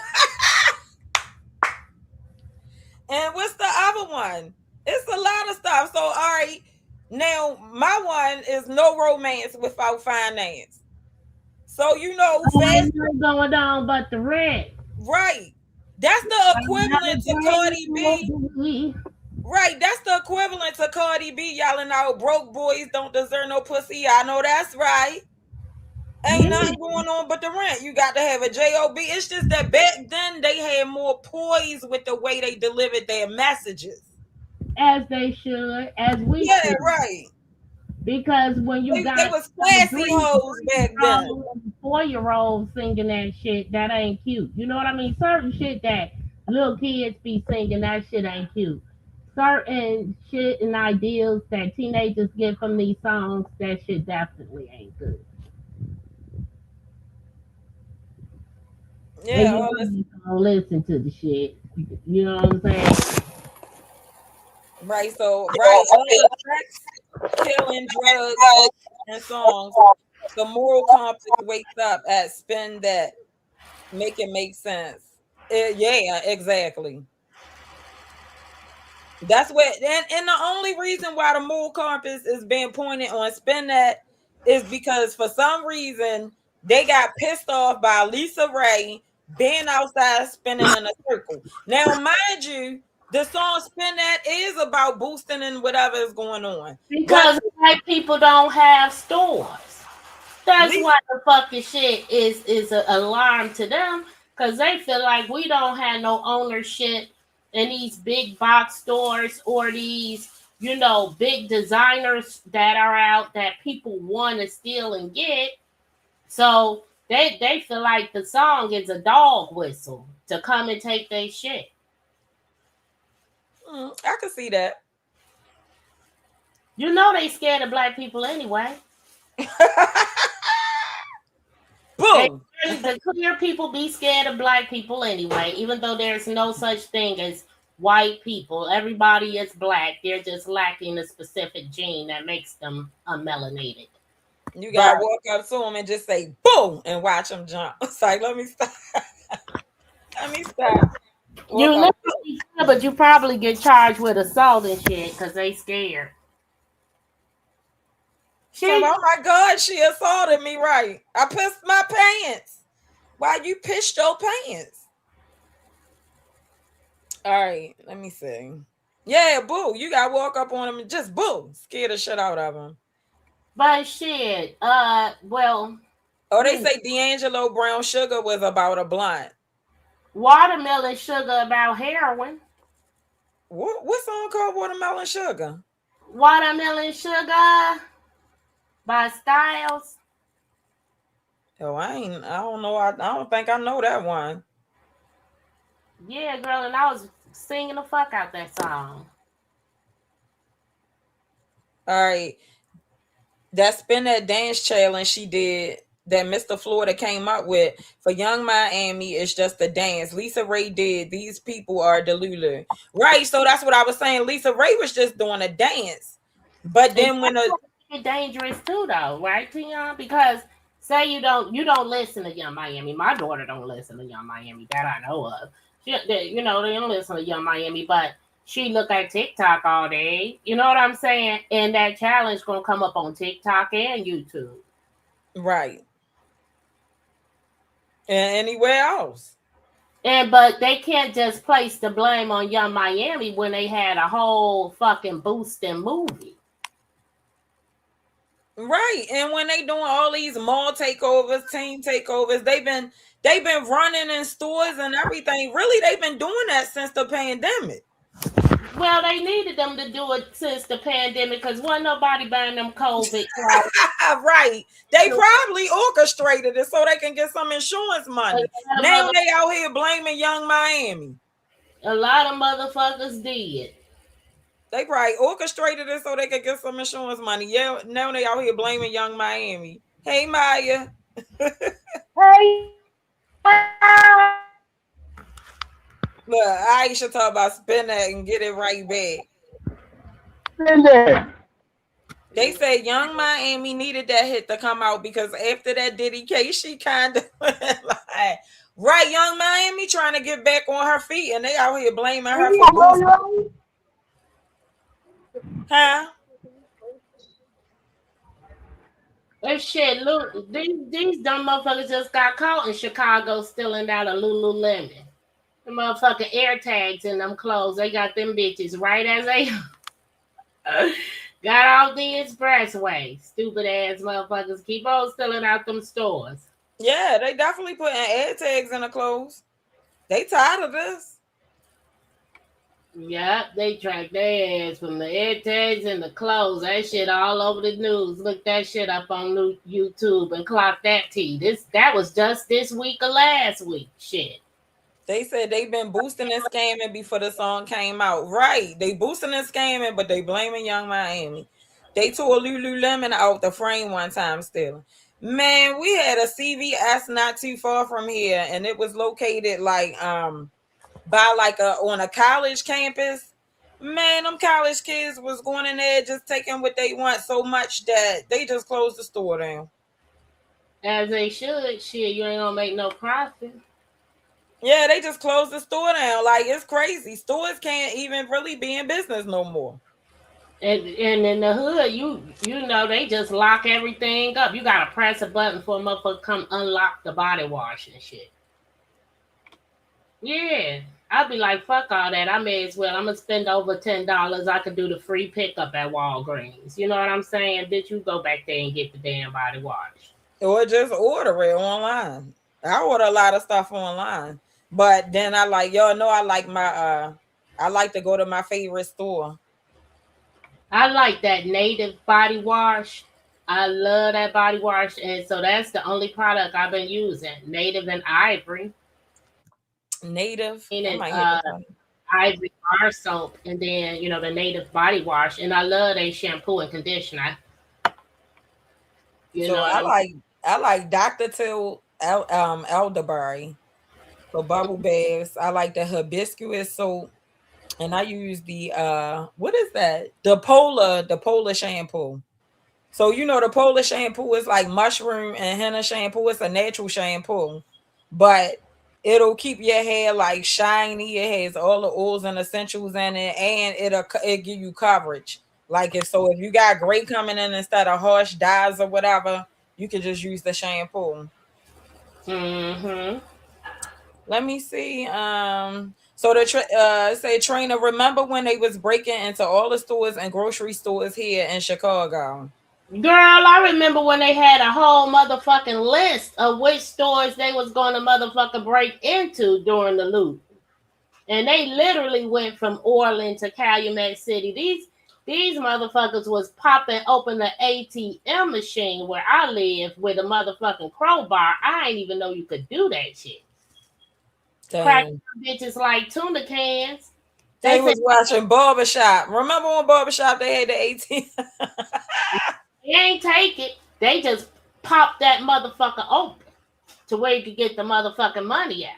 And what's the other one? It's a lot of stuff. So, all right. Now, my one is no romance without finance. So, fast going on but the rent. Right. That's the equivalent to Cardi B. Right. That's the equivalent to Cardi B yelling out, broke boys don't deserve no pussy. I know that's right. Ain't nothing going on but the rent. You got to have a job. It's just that back then they had more poise with the way they delivered their messages. As they should, as we should. Yeah, right. Because when you got they was classy hoes back then. 4-year-olds singing that shit, that ain't cute. You know what I mean? Certain shit that little kids be singing, that shit ain't cute. Certain shit and ideals that teenagers get from these songs, that shit definitely ain't good. Yeah, listen to the shit. You know what I'm saying? Right. So, right. All the sex, killing, drugs, and songs. The moral compass wakes up at spin that. Make it make sense. Yeah, exactly. That's what, and the only reason why the mole compass is being pointed on spin that is because for some reason they got pissed off by Lisa Ray being outside spinning in a circle. Now, mind you, the song "Spin That" is about boosting and whatever is going on, but Because black people don't have stores. That's Lisa, why the fucking shit is an alarm to them. Because they feel like we don't have no ownership in these big box stores or these, big designers that are out that people want to steal and get. So they feel like the song is a dog whistle to come and take their shit. I can see that. You know they scared of black people anyway. Boom. The clear people be scared of black people anyway, even though there's no such thing as white people. Everybody is black. They're just lacking a specific gene that makes them melanated. You gotta But walk up to them and just say "boom" and watch them jump. It's like, let me stop. Let me stop. you Walk up. literally could, but you probably get charged with assault and shit because they scared. So, oh my God, she assaulted me, right? I pissed my pants. Why you pissed your pants? All right, let me see. Yeah, boo. You gotta walk up on them and just boo. Scare the shit out of them. But shit, well, Oh, they say D'Angelo Brown Sugar was about a blunt. watermelon sugar about heroin. What song called Watermelon Sugar? Watermelon sugar by Styles. Oh, I don't know. I don't think I know that one. Yeah, girl, and I was singing the fuck out that song. All right. That Spin That Dance challenge she did that Mr. Florida came up with for Young Miami is just a dance. Lisa Ray did These People Are Delulu. Right. So that's what I was saying. Lisa Ray was just doing a dance. But then when It's dangerous too though, right, Tion? Because say you don't listen to Young Miami. My daughter don't listen to Young Miami that I know of. They don't listen to Young Miami, but she look at TikTok all day. You know what I'm saying? And that challenge gonna come up on TikTok and YouTube. right. And anywhere else. But they can't just place the blame on Young Miami when they had a whole fucking boosting movie. Right. And when they doing all these mall takeovers, team takeovers, they've been running in stores and everything. Really, they've been doing that since the pandemic. Well, they needed them to do it since the pandemic because wasn't nobody buying them COVID. Right. They probably orchestrated it so they can get some insurance money. Now they out here blaming Young Miami. A lot of motherfuckers did. They probably orchestrated it so they could get some insurance money. Yeah, now they out here blaming Young Miami. Hey, Maya. Hey. Look, Aisha talk about spin that and get it right back. Spin that. They say Young Miami needed that hit to come out because after that Diddy case, she kind of like, right, Young Miami trying to get back on her feet and they out here blaming her for boosting. Huh? And shit, look, these dumb motherfuckers just got caught in Chicago stealing out of Lululemon. The motherfucking air tags in them clothes. They got them bitches right as they got off the expressway. Stupid ass motherfuckers keep on stealing out them stores. Yeah, they definitely putting air tags in the clothes. They tired of this. Yep, they track their ass from the air tags and the clothes. That shit all over the news. Look that shit up on YouTube and clock that tea. That was just this week or last week. Shit. They said they've been boosting and scamming before the song came out. Right. They boosting and scamming, but they blaming Young Miami. They tore Lululemon out the frame one time still. Man, we had a CVS not too far from here, and it was located like by like on a college campus. Man, them college kids was going in there just taking what they want so much that they just closed the store down. As they should. Shit, you ain't gonna make no profit. Yeah, they just closed the store down. Like, it's crazy. Stores can't even really be in business no more. And in the hood, you know, they just lock everything up. You gotta press a button for a motherfucker to come unlock the body wash and shit. Yeah. I'd be like, fuck all that. I may as well. I'm gonna spend over $10. I could do the free pickup at Walgreens. You know what I'm saying? Bitch, you go back there and get the damn body wash. Or just order it online. I order a lot of stuff online. But then I like, y'all know I like my I like to go to my favorite store. I like that native body wash. I love that body wash. And so that's the only product I've been using. Native and Ivory. Native. I And might hit the Ivory bar soap. And then, you know, the native body wash. And I love their shampoo and conditioner. You so know, I like Dr. Till elderberry for bubble baths. I like the hibiscus soap. And I use the what is that? The polar shampoo. So you know the polar shampoo is like mushroom and henna shampoo. It's a natural shampoo, but it'll keep your hair like shiny. It has all the oils and essentials in it, and it give you coverage. Like if you got gray coming in instead of harsh dyes or whatever, you can just use the shampoo. mm-hmm. Let me see. So the say trainer, remember when they was breaking into all the stores and grocery stores here in Chicago? Girl, I remember when they had a whole motherfucking list of which stores they was going to motherfucker break into during the loot. And they literally went from Orland to Calumet City. These motherfuckers was popping open the ATM machine where I live with a motherfucking crowbar. I ain't even know you could do that shit. Cracking bitches like tuna cans. They was watching Barbershop. Remember on Barbershop they had the ATM? They ain't take it. They just popped that motherfucker open to where you could get the motherfucking money out.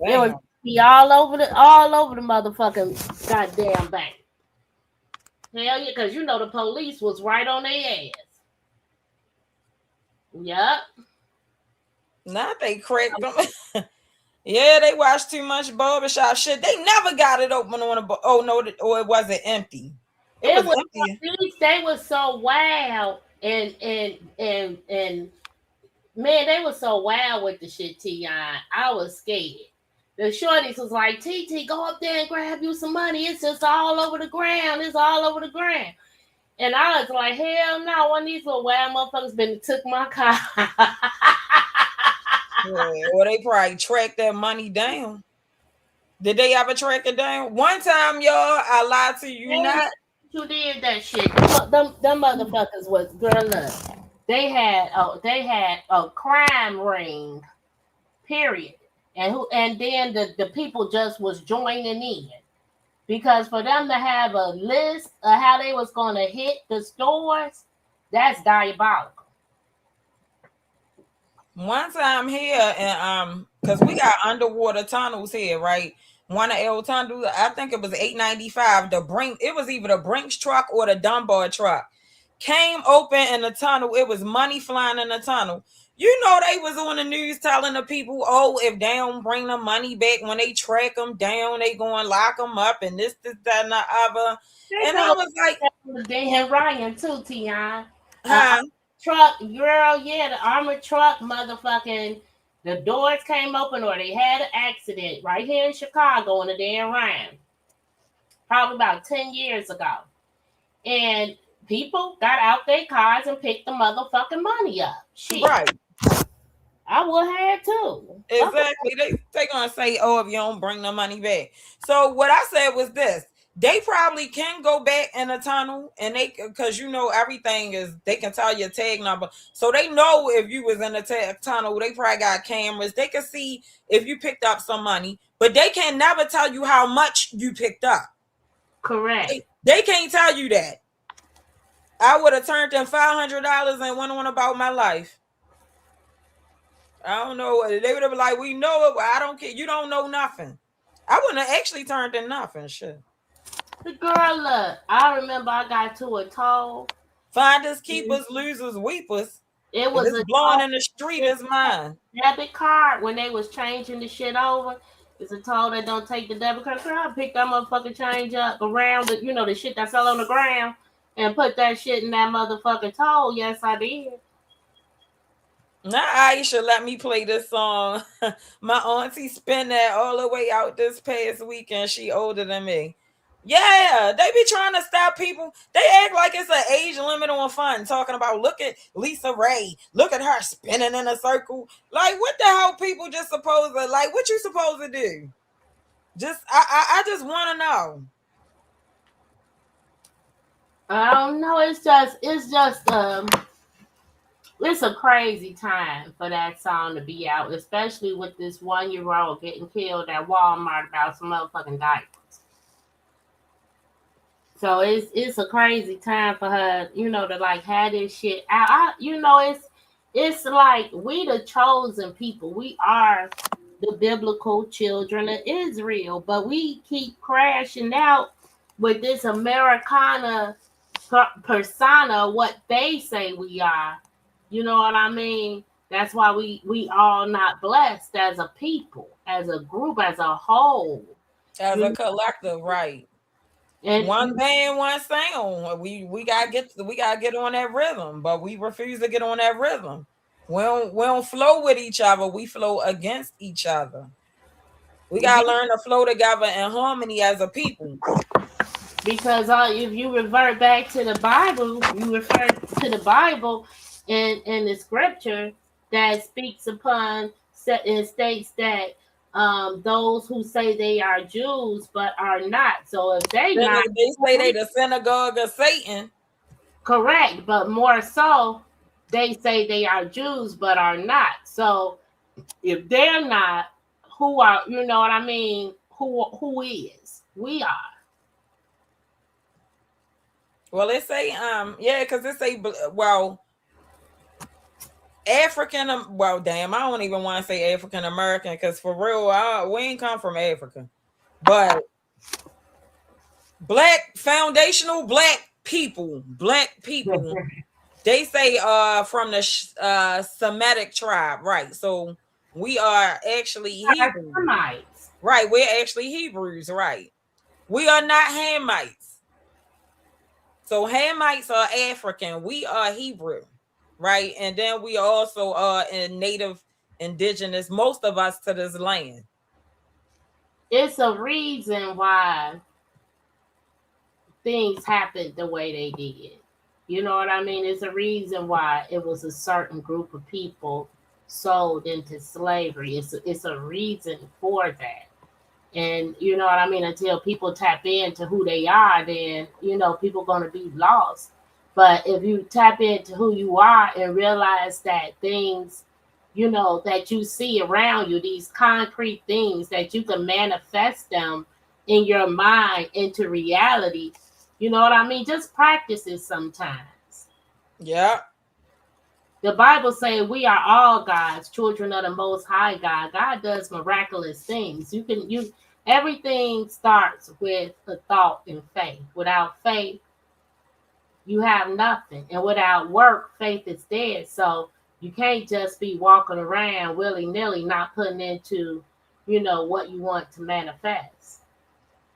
It would be all over the motherfucking goddamn bank. Hell yeah, because you know the police was right on their ass. Yep. Now they cracked them. Yeah, they watched too much Barbershop shit. They never got it open on a. Oh no, or it wasn't empty. It was empty. They were so wild and man, they were so wild with the shit. Tion, I was scared. The shorties was like, TT, go up there and grab you some money. It's just all over the ground. It's all over the ground. And I was like, hell no, one of these little wild motherfuckers been took my car. Yeah, or they probably tracked that money down. Did they ever track it down? One time, y'all, I lied to you not. You did that shit. Them motherfuckers was girl. Look, they had a crime ring, period. And then the people just was joining in because for them to have a list of how they was going to hit the stores, that's diabolical. One time here, and because we got underwater tunnels here, right? One of El tunnels, I think it was 895. It was either the Brinks truck or the Dunbar truck. Came open in the tunnel. It was money flying in the tunnel. You know, they was on the news telling the people, oh, if they don't bring the money back, when they track them down, they going to lock them up and this, that, and the other. And I was like, they had Ryan too, Tion. huh? Truck, girl, yeah, the armored truck, motherfucking, the doors came open or they had an accident right here in Chicago on the damn Ryan. Probably about 10 years ago. And people got out their cars and picked the motherfucking money up. Shit. Right. I would have too. Exactly. They gonna say, oh, if you don't bring the money back. So what I said was this. They probably can go back in the tunnel and because you know everything is, they can tell your tag number. So they know if you was in the tunnel, they probably got cameras. They can see if you picked up some money, but they can never tell you how much you picked up. Correct. They can't tell you that. I would have turned in $500 and went on about my life. I don't know. They would have been like, we know it, but I don't care. You don't know nothing. I wouldn't have actually turned in nothing. Shit. The girl, look, I remember I got to a toll. Finders, keepers, losers, weepers. It If was it's a blowing in the street, it's mine. debit card when they was changing the shit over. It's a toll that don't take the debit card. Girl, I picked that motherfucking change up around the, the shit that's all on the ground and put that shit in that motherfucking toll. Yes, I did. Now Aisha let me play this song. My auntie spent that all the way out this past weekend. She older than me. Yeah, they be trying to stop people. They act like it's an age limit on fun. Talking about look at Lisa Ray, look at her spinning in a circle. Like what the hell? People just supposed to like what you supposed to do? Just I just want to know. I don't know. It's a crazy time for that song to be out, especially with this 1-year-old getting killed at Walmart about some motherfucking diapers. So it's a crazy time for her, to like have this shit out. It's like we the chosen people. We are the biblical children of Israel, but we keep crashing out with this Americana persona, what they say we are. You know what I mean? That's why we all not blessed as a people, as a group, as a whole. As a collective, right? And one band, one sound. We gotta get on that rhythm, but we refuse to get on that rhythm. We don't flow with each other. We flow against each other. We gotta learn to flow together in harmony as a people. Because if you revert back to the Bible, you refer to the Bible and the scripture that speaks upon and states that those who say they are Jews but are not. So if they say they the synagogue of Satan. Correct, but more so, they say they are Jews but are not. So if they're not, who are, you know what I mean? Who is? We are. Well, it say because it say African. Well, damn, I don't even want to say African American because for real, we ain't come from Africa, but foundational black people. They say from the Semitic tribe, right? So we are actually Hebrews, right? We're actually Hebrews, right? We are not Hamites. So Hamites are African. We are Hebrew, right? And then we also are in native indigenous, most of us to this land. It's a reason why things happened the way they did. You know what I mean? It's a reason why it was a certain group of people sold into slavery. It's a reason for that. And you know what I mean? Until people tap into who they are, then, people going to be lost. But if you tap into who you are and realize that things, that you see around you, these concrete things, that you can manifest them in your mind into reality, you know what I mean? Just practice it sometimes. Yeah. The Bible says we are all God's children of the Most High God. God does miraculous things. Everything starts with a thought and faith. Without faith, you have nothing. And without work, faith is dead. So you can't just be walking around willy-nilly, not putting into, what you want to manifest.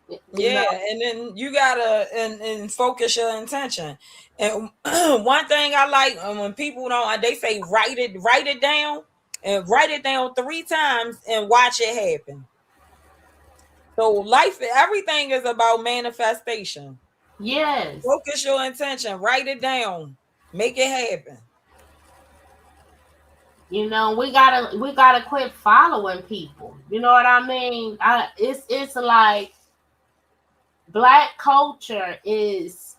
And then you gotta and focus your intention. And one thing I like when people don't, they say write it down and write it down 3 times and watch it happen. So everything is about manifestation. Yes. Focus your intention, write it down, make it happen. We gotta quit following people. You know what I mean? It's like Black culture is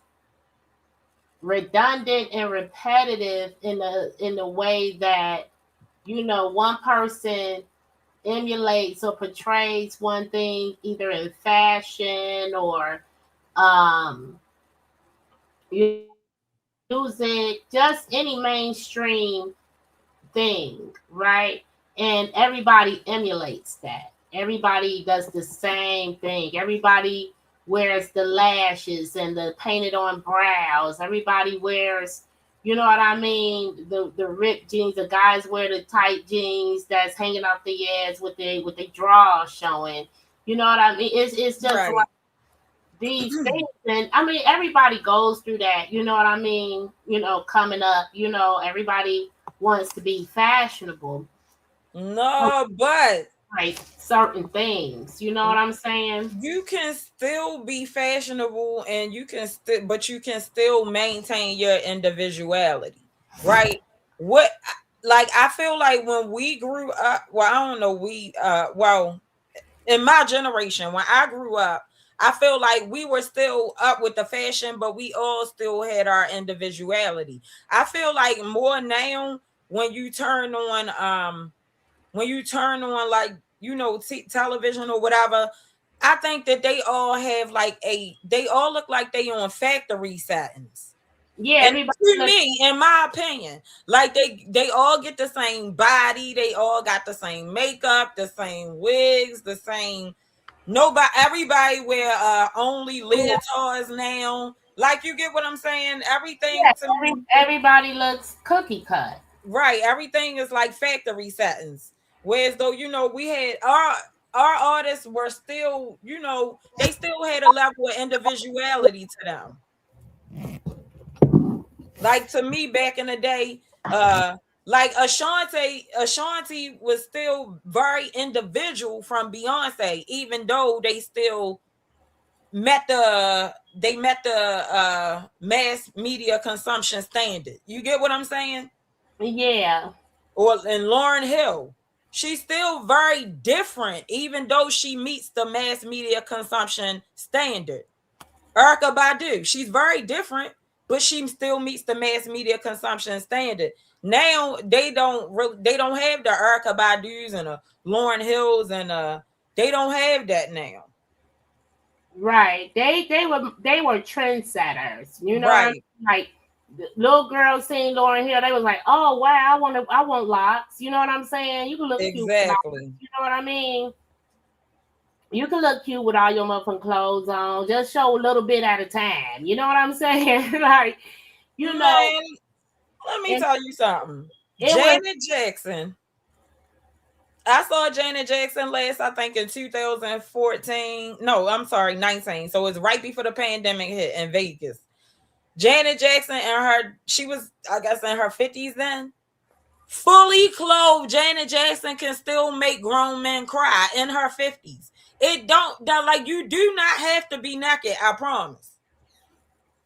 redundant and repetitive in the way that one person emulates or portrays one thing either in fashion or music, just any mainstream thing, right? And everybody emulates that. Everybody does the same thing. Everybody wears the lashes and the painted on brows. Everybody wears, You know what I mean? The ripped jeans, the guys wear the tight jeans that's hanging off the ass with the drawers showing. You know what I mean? It's just Right. like these things, and I mean everybody goes through that. You know what I mean? You know, coming up, you know, everybody wants to be fashionable. No, but Like certain things. You know what I'm saying? you can still be fashionable and you can still maintain your individuality, right? What like I feel like when we grew up, well, I don't know, well, in my generation, when I grew up, I feel like we were still up with the fashion, but we all still had our individuality. I feel like more now when you turn on like television or whatever, I think that they all have they all look like they on factory settings. Yeah, And everybody to looks me, in my opinion, like they all get the same body, they all got the same makeup, the same wigs, the same everybody wear only leotards now. Like, you get what I'm saying? Everything to me, everybody looks cookie cut. right, everything is like factory settings. Whereas though, we had our artists were still, they still had a level of individuality to them. Like, to me, back in the day, like Ashanti was still very individual from Beyonce, even though they still met the mass media consumption standard. You get what I'm saying? Yeah. And Lauryn Hill, she's still very different, even though she meets the mass media consumption standard. Erykah Badu, she's very different, but she still meets the mass media consumption standard. Now they don't have the Erykah Badus and the Lauryn Hills, and they don't have that now. Right. They were trendsetters. You know, Right. like the little girls seeing Lauryn Hill, they was like, "Oh wow, I want locks." You know what I'm saying? You can look cute with Exactly. locks. You know what I mean? You can look cute with all your motherfucking clothes on. Just show a little bit at a time. You know what I'm saying? Like, you know. Man, let me tell you something. Janet Jackson. I saw Janet Jackson last, I think, in 2014. No, I'm sorry, 19. So it's right before the pandemic hit in Vegas. Janet Jackson she was, I guess, in her 50s then. Fully clothed, Janet Jackson can still make grown men cry in her 50s. You do not have to be naked, I promise.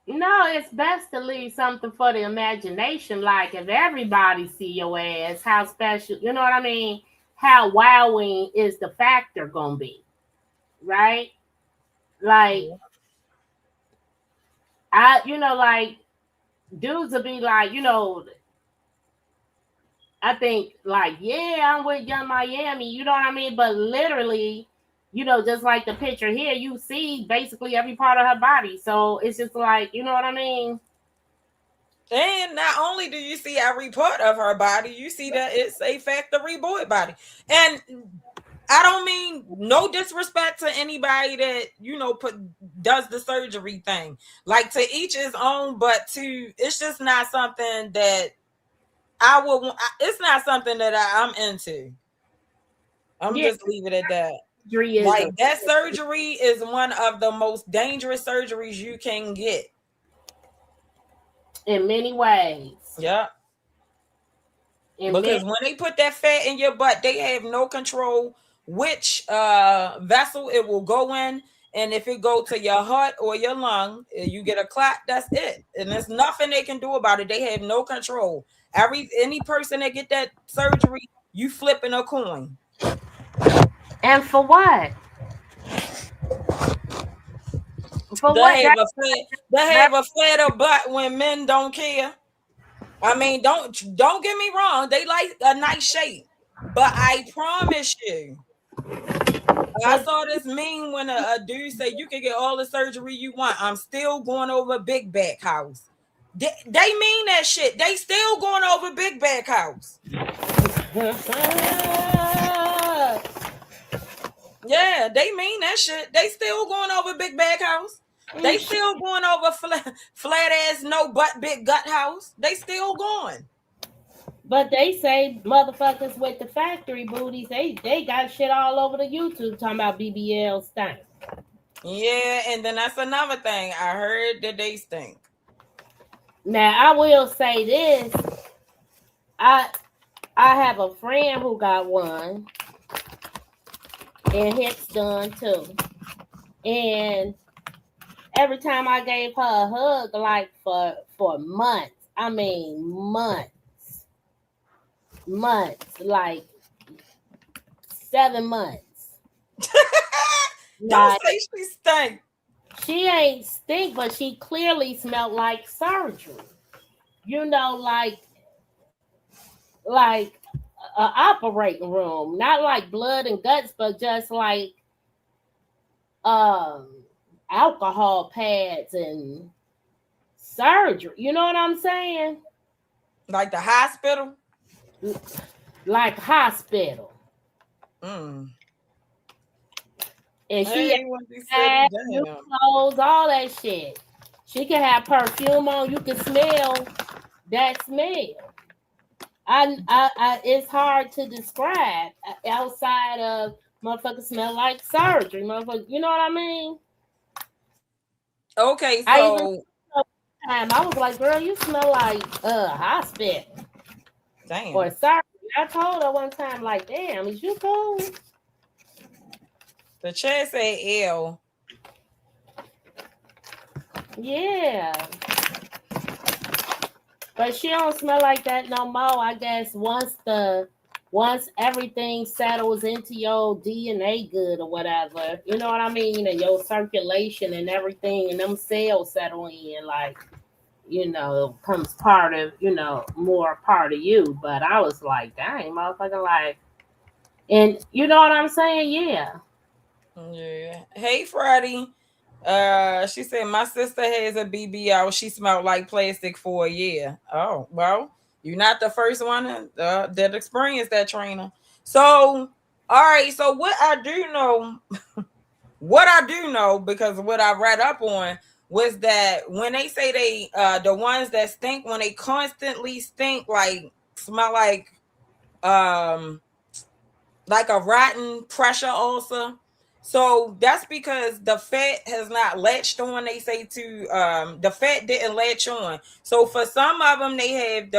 No, it's best to leave something for the imagination. Like, if everybody see your ass, how special, you know what I mean? How wowing is the factor gonna be, right? Like, like dudes will be like, I think like, yeah, I'm with Young Miami, you know what I mean? But literally, just like the picture here, you see basically every part of her body. So it's just like, you know what I mean? And not only do you see every part of her body, you see that it's a factory boy body. And I don't mean no disrespect to anybody that, does the surgery thing. Like, to each his own, but it's just not something that it's not something that I'm into. I'm just leave it at that. Like, that surgery is one of the most dangerous surgeries you can get. In many ways. Yeah. Because when they put that fat in your butt, they have no control which vessel it will go in. And if it go to your heart or your lung, you get a clot, that's it. And there's nothing they can do about it. They have no control. Any person that get that surgery, you flipping a coin. And for what? They have a fatter butt when men don't care. I mean, don't get me wrong. They like a nice shape, but I promise you, I saw this meme when a dude said you can get all the surgery you want. I'm still going over Big Back House. They mean that shit. They still going over Big Back House. Yeah, they mean that shit. They still going over Big Back House. They still going over flat ass, no butt, big gut house. They still going. But they say motherfuckers with the factory booties, they got shit all over the YouTube talking about BBL stink. Yeah, and then that's another thing. I heard that they stink. Now I will say this. I have a friend who got one, and hips done too. And every time I gave her a hug, like for months, I mean months, like 7 months. Don't say she stink. She ain't stink, but she clearly smelled like surgery. You know, like an operating room, not like blood and guts, but just like alcohol pads and surgery. You know what I'm saying? Like the hospital? Like hospital. Mm. And she had new clothes, all that shit. She can have perfume on. You can smell that smell. I it's hard to describe outside of motherfuckers smell like surgery. Motherfucker, you know what I mean? Okay, so I was like, girl, you smell like hospital. Damn. Or surgery. I told her one time, like, damn, is you cool? The chat said ill. Yeah. But she don't smell like that no more. I guess once everything settles into your DNA good or whatever, you know what I mean? And your circulation and everything and them cells settle in, like, you know, comes part of, you know, more part of you. But I was like, dang, motherfucker, like, and you know what I'm saying? Yeah. Yeah. Hey, Freddie. She said my sister has a BBL. She smelled like plastic for a year. Oh, well, you're not the first one that experienced that, Trina. So, all right. So what I do know, because what I read up on was that when they say the ones that stink, when they constantly stink, like smell like a rotten pressure ulcer. So that's because the fat has not latched on. They say the fat didn't latch on. So for some of them, they have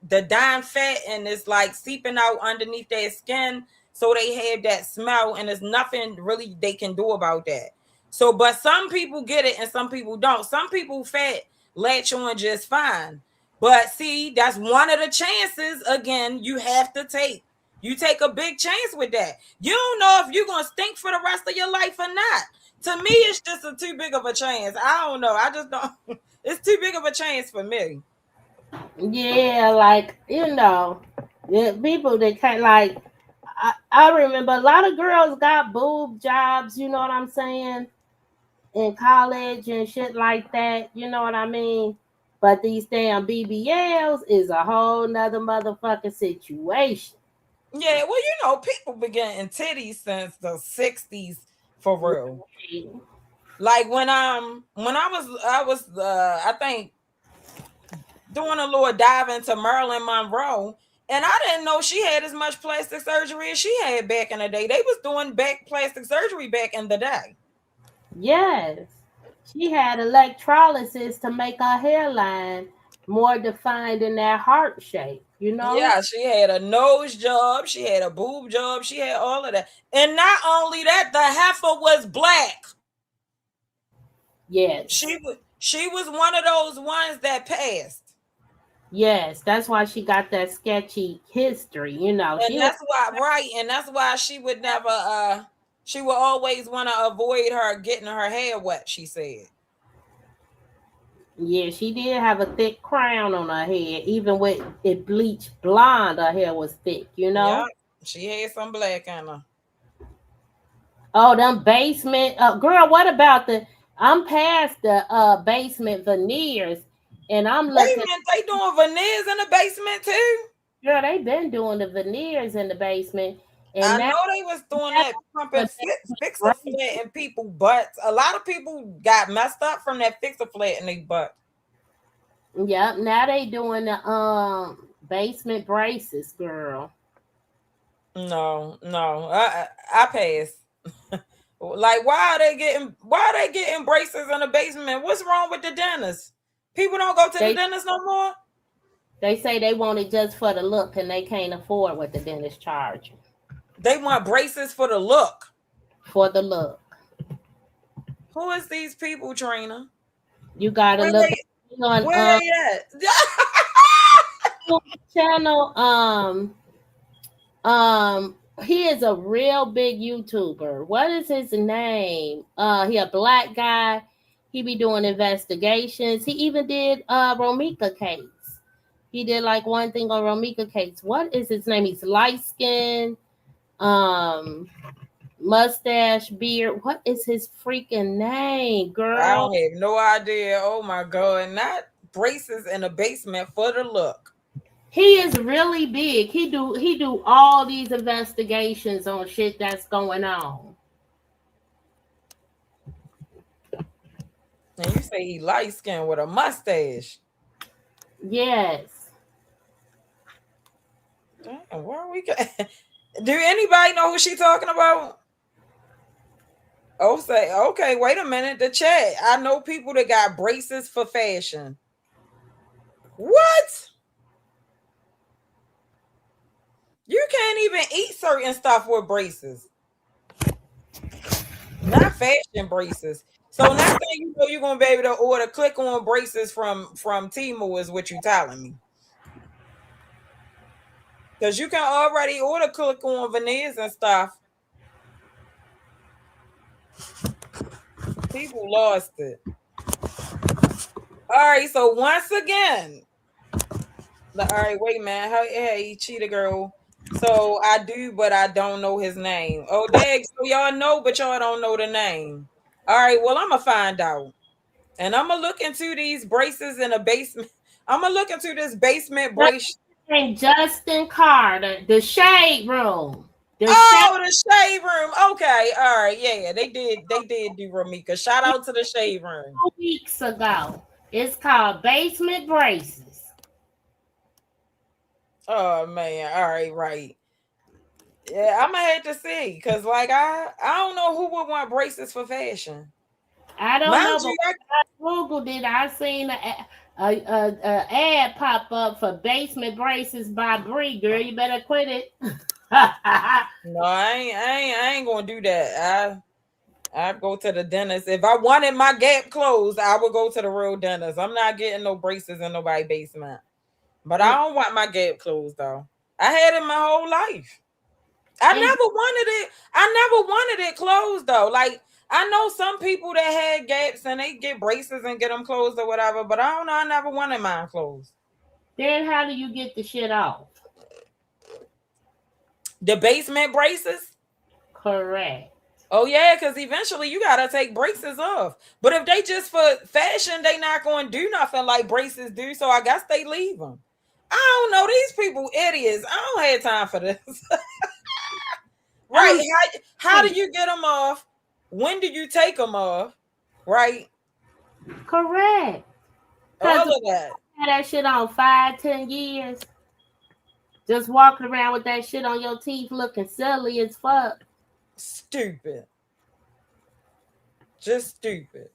the dying fat and it's like seeping out underneath their skin. So they have that smell, and there's nothing really they can do about that. So, but some people get it and some people don't. Some people fat latch on just fine. But see, that's one of the chances, again, you have to take. You take a big chance with that. You don't know if you're going to stink for the rest of your life or not. To me, it's just too big of a chance. I don't know. I just don't. It's too big of a chance for me. Yeah, like, you know, people that can't, like, I remember a lot of girls got boob jobs, you know what I'm saying, in college and shit like that, you know what I mean? But these damn BBLs is a whole nother motherfucking situation. Yeah, well, you know, people been getting titties since the 60s for real. Like when I was I think doing a little dive into Marilyn Monroe, and I didn't know she had as much plastic surgery as she had back in the day. They was doing back plastic surgery back in the day. Yes. She had electrolysis to make her hairline more defined in that heart shape, you know? Yeah, she had a nose job, she had a boob job, she had all of that. And not only that, the heifer was black. Yes. She was one of those ones that passed. Yes, that's why she got that sketchy history, you know. And that's why she would never she would always want to avoid her getting her hair wet, she said. Yeah, she did have a thick crown on her head. Even with it bleached blonde, her hair was thick, you know? Yeah, she had some black in her. Oh, them basement. Girl, what about I'm past the basement veneers, and I'm looking. They doing veneers in the basement too? Girl, they been doing the veneers in the basement. I And know now, they was doing now that, pumping the fix a basement flat in people butts. A lot of people got messed up from that fix a flat in their butt. braces. Yep. Now they doing the basement braces, girl. No, I pass. Like, why are they getting braces in the basement? What's wrong with the dentist? People don't go to the They dentist no more. they say they want it just for the look, and they can't afford what the dentist charge They want braces for the look. for the look. Who is these people, Trina? You gotta Where look they on where they at? channel. He is a real big YouTuber. What is his name? He a black guy. He be doing investigations. He even did Romika case. He did like one thing on Romika case. What is his name? He's light skinned, mustache, beard. What is his freaking name, I girl? don't have no idea. Oh my god, not braces in the basement for the look. He is really big. He do all these investigations on shit that's going on. And you say he light skinned with a mustache. Yes. Damn, where are we go? Do anybody know who she talking about? Oh, say okay. Wait a minute. The chat. I know people that got braces for fashion. What? You can't even eat certain stuff with braces. Not fashion braces. So next thing you know, you're gonna be able to order click-on braces from Temu, is what you telling me. Because you can already order click-on veneers and stuff. People lost it. All right, so once again, all right, wait, man. Hey, cheetah girl. So I do, but I don't know his name. Oh, dang. So y'all know, but y'all don't know the name. All right, well, I'm gonna find out. And I'm gonna look into these braces in a basement. I'm gonna look into this basement brace. And Justin Carter, the shade room. The The shade room. Okay, all right, yeah, they did do Ramika. Shout out to the shade room. 2 weeks ago. It's called Basement Braces. Oh man, all right, right. Yeah, I'm gonna have to see because, like, I don't know who would want braces for fashion. I don't Mind know, you, but when I Googled it, I seen a ad pop up for basement braces by Bree. Girl, you better quit it. no, I ain't gonna do that. I go to the dentist. If I wanted my gap closed, I would go to the real dentist. I'm not getting no braces in nobody's basement. But I don't want my gap closed though. I had it my whole life. I never wanted it closed though. Like, I know some people that had gaps and they get braces and get them closed or whatever, but I don't know. I never wanted mine closed. Then how do you get the shit off? The basement braces? Correct. Oh yeah, because eventually you gotta take braces off. But if they just for fashion, they not going to do nothing like braces do. So I guess they leave them. I don't know. These people idiots. I don't have time for this. Right? How do you get them off? When do you take them off? Right? Correct. All of that. Had that shit on 5-10 years. Just walking around with that shit on your teeth looking silly as fuck. Stupid. Just stupid.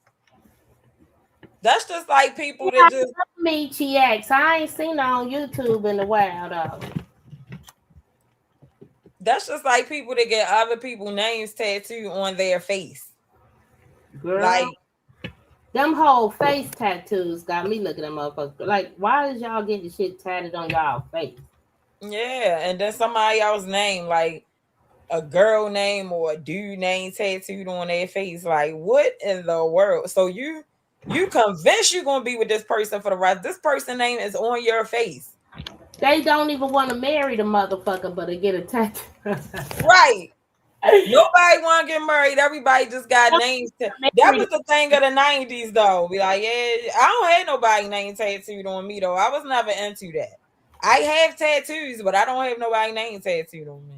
That's just like people that just me TX. I ain't seen it on YouTube in a while though. That's just like people that get other people's names tattooed on their face. Girl, like them whole face tattoos got me looking at motherfuckers. Like, why is y'all getting shit tatted on y'all face? Yeah, and then somebody else's name, like a girl name or a dude name tattooed on their face. Like, what in the world? So you convinced you're gonna be with this person for the rest. This person name is on your face. They don't even want to marry the motherfucker, but to get a tattoo. Right. Nobody want to get married. Everybody just got names. That was the thing of the 90s, though. Be like, yeah, I don't have nobody name tattooed on me, though. I was never into that. I have tattoos, but I don't have nobody name tattooed on me.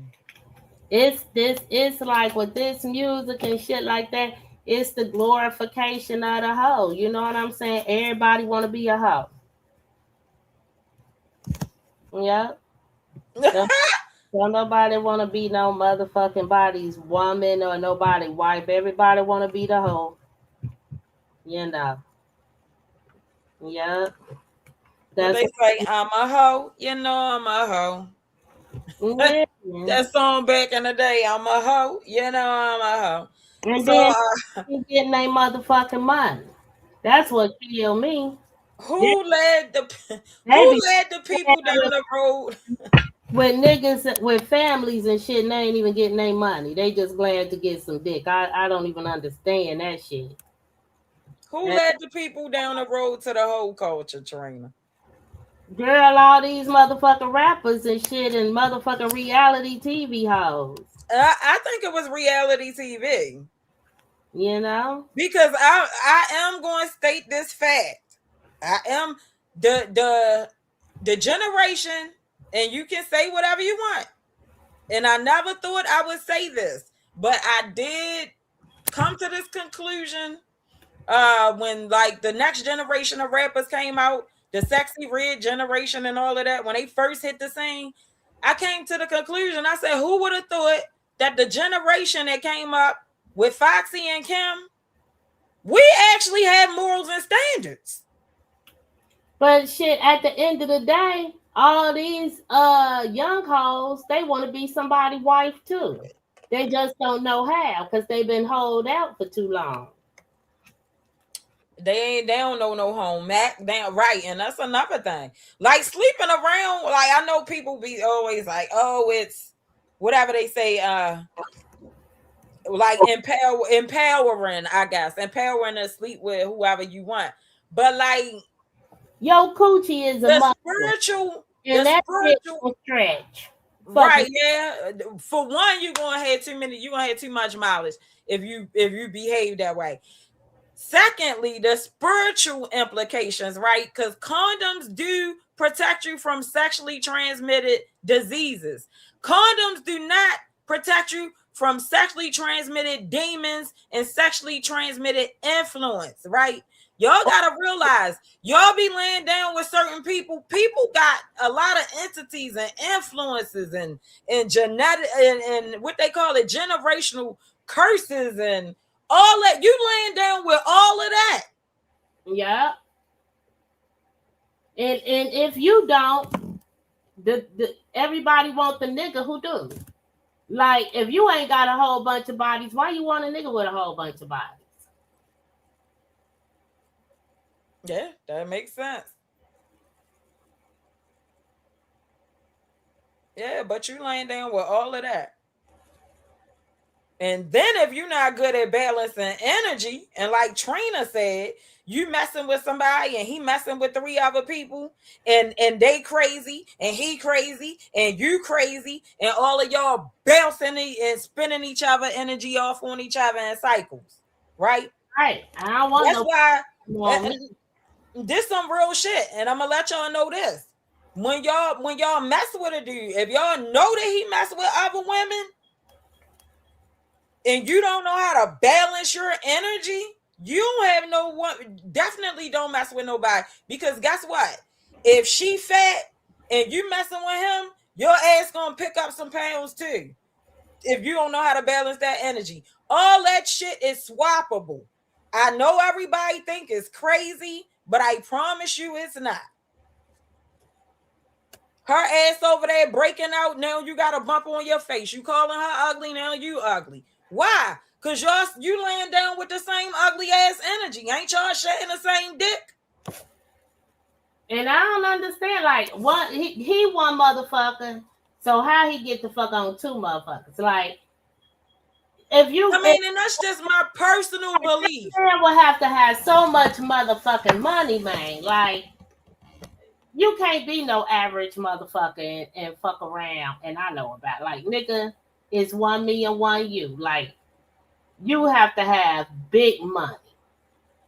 It's like with this music and shit like that, it's the glorification of the hoe. You know what I'm saying? Everybody want to be a hoe. Yeah. Don't, don't nobody want to be no motherfucking body's woman or nobody wife. Everybody want to be the hoe. You know. Yeah. What That's they say, I'm a hoe. You know I'm a hoe. yeah. That song back in the day, I'm a hoe. You know I'm a hoe. And So then you getting their motherfucking money. That's what killed me. They, who led the they be people down the road? with niggas with families and shit, and they ain't even getting their money. They just glad to get some dick. I don't even understand that shit. Who led the people down the road to the whole culture, Trina? Girl, all these motherfucking rappers and shit and motherfucking reality TV hoes. I think it was reality TV. You know? Because I am going to state this fact. I am the generation, and you can say whatever you want. And I never thought I would say this, but I did come to this conclusion when like the next generation of rappers came out, the Sexy Red generation and all of that, when they first hit the scene, I came to the conclusion. I said, who would have thought that the generation that came up with Foxy and Kim, we actually had morals and standards. But shit, at the end of the day, all these young hoes, they want to be somebody's wife too. They just don't know how because they've been holed out for too long. They don't know no home, Mac. Damn right, and that's another thing. Like sleeping around, like I know people be always like, oh, it's whatever they say, like empowering, I guess, empowering to sleep with whoever you want. But like Yo, coochie is a the muscle, spiritual, and the that shit spiritual, will stretch. right? Yeah. For one, you're gonna have too many. You're gonna have too much mileage if you behave that way. Secondly, the spiritual implications, right? Because condoms do protect you from sexually transmitted diseases. Condoms do not protect you from sexually transmitted demons and sexually transmitted influence, right? Y'all gotta realize, y'all be laying down with certain people. People got a lot of entities and influences and genetic and what they call it, generational curses and all that. You laying down with all of that. Yeah. And if you don't, the everybody want the nigga who do. Like if you ain't got a whole bunch of bodies, why you want a nigga with a whole bunch of bodies? Yeah, that makes sense. Yeah, but you laying down with all of that. And then if you're not good at balancing energy, and like Trina said, you messing with somebody and he messing with 3 other people, and they crazy and he crazy and you crazy, and all of y'all bouncing and spinning each other energy off on each other in cycles, right? Right. I don't want That's why no this some real shit, and I'm gonna let y'all know this. When y'all mess with a dude, if y'all know that he mess with other women, and you don't know how to balance your energy, you don't have no one. Definitely don't mess with nobody, because guess what? If she fat and you messing with him, your ass gonna pick up some pounds too. If you don't know how to balance that energy, all that shit is swappable. I know everybody think it's crazy, but I promise you it's not. Her ass over there breaking out, now you got a bump on your face. You calling her ugly, now you ugly. Why? Because you laying down with the same ugly ass energy. Ain't y'all sharing the same dick? And I don't understand, like, what he one motherfucker, so how he get the fuck on 2 motherfuckers? Like, if you, I mean, and that's just my personal belief. Man will have to have so much motherfucking money, man. Like, you can't be no average motherfucker and fuck around. And I know about, like, nigga, it's 1 million, 1 you. Like, you have to have big money.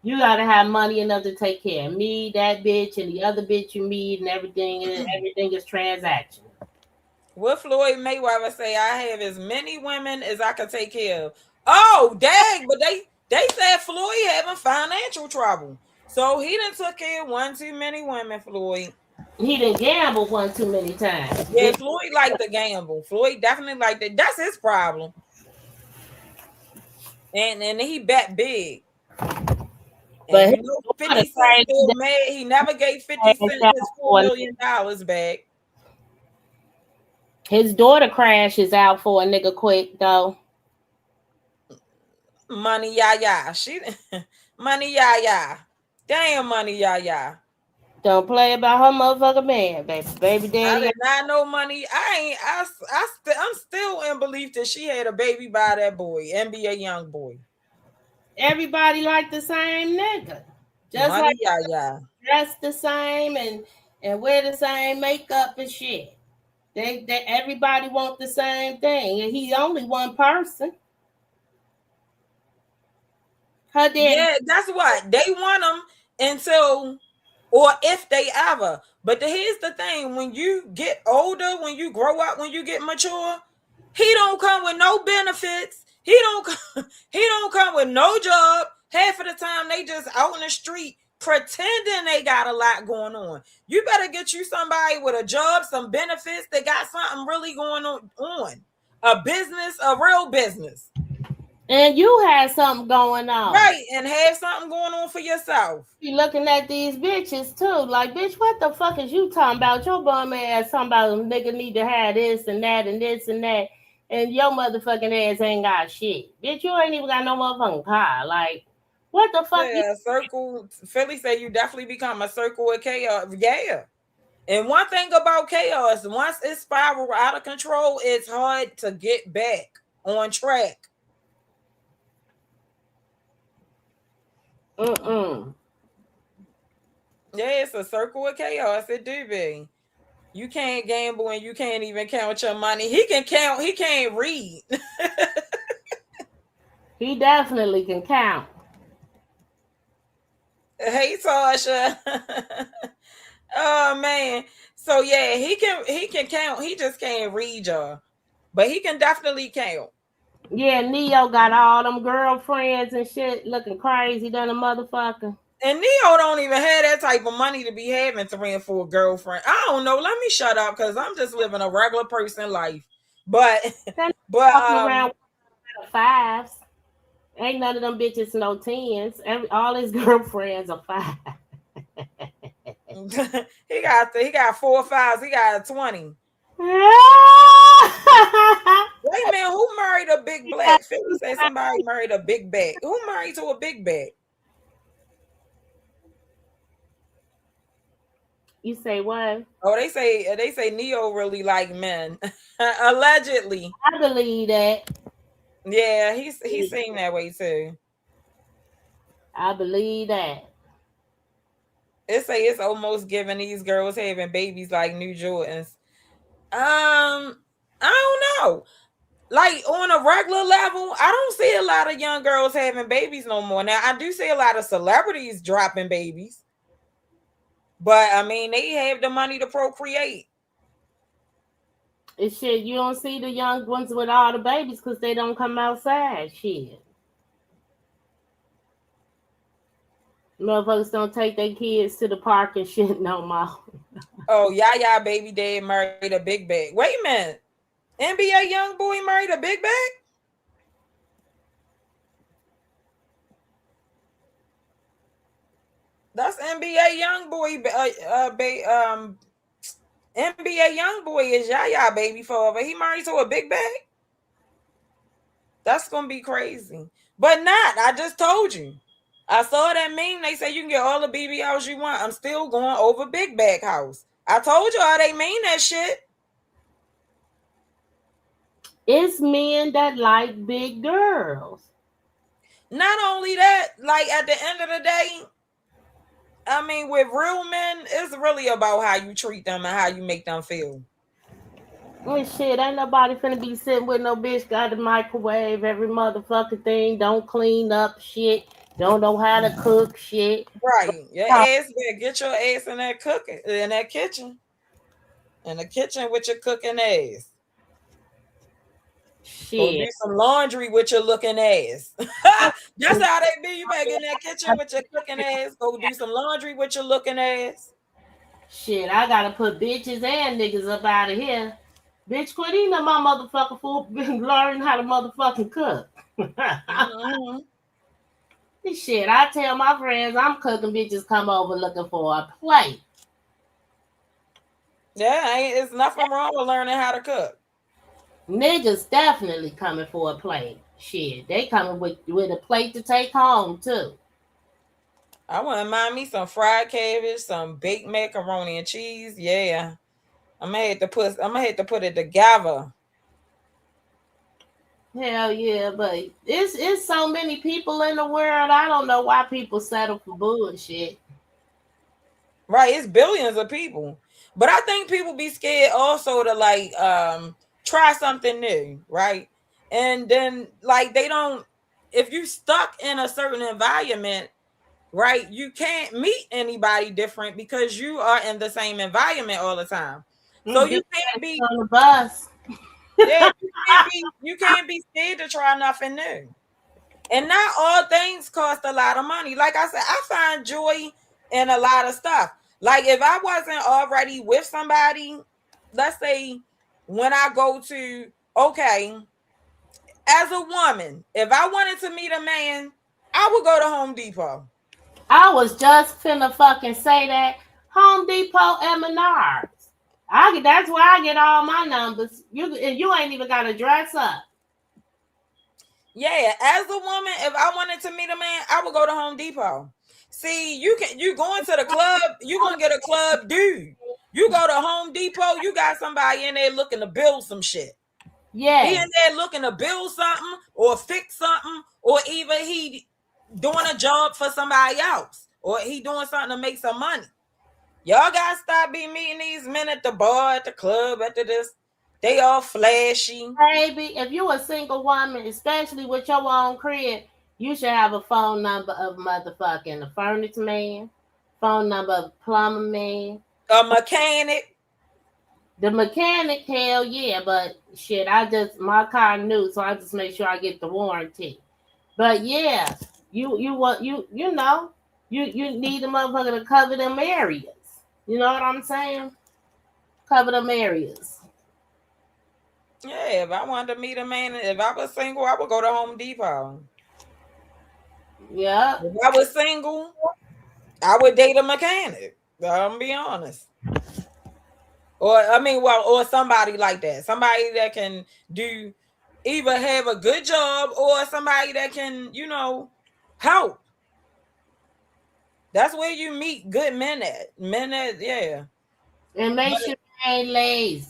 You gotta have money enough to take care of me, that bitch, and the other bitch you meet, and everything. And everything is transactional. What Floyd Mayweather say? I have as many women as I can take care of. Oh, dang! But they said Floyd having financial trouble, so he done took care of one too many women. Floyd. He didn't gamble one too many times. Yeah, Floyd like to gamble. Floyd definitely like that. That's his problem. And he bet big. But and you know, 50 Cent still mad. He never gave 50 Cent his $4 million back. His daughter crashes out for a nigga quick though. Money Yaya. She Money Yaya. Damn Money Yaya. Don't play about her motherfucking man, baby daddy. I did not know Money. I'm still in belief that she had a baby by that boy, NBA young boy. Everybody like the same nigga. Just Money like Yaya. dress the same and wear the same makeup and shit. They everybody want the same thing, and he's only one person. Her daddy. Yeah, that's what they want him until, or if they ever. But here's the thing: when you get older, when you grow up, when you get mature, he don't come with no benefits. He don't come with no job. Half of the time, they just out in the street pretending they got a lot going on. You better get you somebody with a job, some benefits. They got something really going on. A business, a real business. And you had something going on. Right, and have something going on for yourself. You looking at these bitches too. Like, bitch, what the fuck is you talking about? Your bum ass talking about a nigga need to have this and that and this and that. And your motherfucking ass ain't got shit. Bitch, you ain't even got no motherfucking car. Like, what the fuck? Yeah, circle. Philly say you definitely become a circle of chaos. Yeah. And one thing about chaos, once it spirals out of control, it's hard to get back on track. Yeah, it's a circle of chaos. It do be. You can't gamble and you can't even count your money. He can count. He can't read. He definitely can count. Hey, Tasha. Oh man. So yeah, he can count. He just can't read, y'all. But he can definitely count. Yeah, Neo got all them girlfriends and shit looking crazy than a motherfucker. And Neo don't even have that type of money to be having 3 and 4 girlfriends. I don't know. Let me shut up because I'm just living a regular person life. But around 5s. Ain't none of them bitches no 10s. All his girlfriends are 5. he got 4 5s. He got a 20. Wait a minute, who married a big black? Philly say somebody married a big bag. Who married to a big bag? You say what? Oh, they say Neo really like men. Allegedly. I believe that. Yeah, he seemed that way too. I believe that. It say it's almost giving these girls having babies like New Jordans. I don't know. Like on a regular level, I don't see a lot of young girls having babies no more. Now I do see a lot of celebrities dropping babies. But I mean, they have the money to procreate. It's shit. You don't see the young ones with all the babies because they don't come outside. Shit. Motherfuckers don't take their kids to the park and shit no more. Oh, Yaya baby dad married a big bag. Wait a minute. NBA young boy married a big bag? That's NBA young boy. NBA young boy is Yaya baby father. He married to a big bag. That's gonna be crazy, but not. I just told you. I saw that meme. They say you can get all the BBLs you want. I'm still going over big bag house. I told you how they mean that shit. It's men that like big girls. Not only that, like at the end of the day, I mean, with real men, it's really about how you treat them and how you make them feel. Well, shit, ain't nobody finna be sitting with no bitch got a microwave every motherfucking thing, don't clean up shit, don't know how to cook shit. Right. Your ass better get your ass in that cooking, in that kitchen. In the kitchen with your cooking ass. Go do Shit. some laundry with your looking ass. That's how they be. You better get in that kitchen with your cooking ass. Go do some laundry with your looking ass. Shit, I gotta put bitches and niggas up out of here. Bitch, quit eating my motherfucking food. Learn how to motherfucking cook. Mm-hmm. Shit, I tell my friends I'm cooking. Bitches come over looking for a plate. Yeah, it's nothing wrong with learning how to cook. Niggas definitely coming for a plate. Shit, they coming with a plate to take home too. I wouldn't mind me some fried cabbage, some baked macaroni and cheese. Yeah, I'm gonna have to put it together. Hell yeah, but it's so many people in the world. I don't know why people settle for bullshit. Right, it's billions of people, but I think people be scared also to like try something new, right? And then like they don't. If you stuck in a certain environment, right, you can't meet anybody different because you are in the same environment all the time. So you can't be on the bus. yeah, you can't be scared to try nothing new. And not all things cost a lot of money. Like I said, I find joy in a lot of stuff. Like if I wasn't already with somebody, let's say when I go to, okay, as a woman, if I wanted to meet a man, I would go to Home Depot. I was just finna fucking say that. Home Depot and Menards. That's where I get all my numbers. You ain't even gotta dress up. Yeah, as a woman, if I wanted to meet a man, I would go to Home Depot. See, you going to the club, you gonna get a club dude. You go to Home Depot, you got somebody in there looking to build some shit. Yeah. He in there looking to build something or fix something, or even he doing a job for somebody else, or he doing something to make some money. Y'all gotta stop be meeting these men at the bar, at the club, after this. They all flashy. Baby, if you a single woman, especially with your own crib, you should have a phone number of motherfucking a furniture man, phone number of plumber man, a mechanic. The mechanic, hell yeah, but shit, my car new, so I just make sure I get the warranty. But yeah, you know, you need a motherfucker to cover them areas. You know what I'm saying? Cover them areas. Yeah, if I wanted to meet a man, if I was single, I would go to Home Depot. Yeah. If I was single, I would date a mechanic. I'm gonna be honest. Or somebody like that. Somebody that can do either have a good job or somebody that can, help. That's where you meet good men at. Yeah. And make sure they ain't lazy.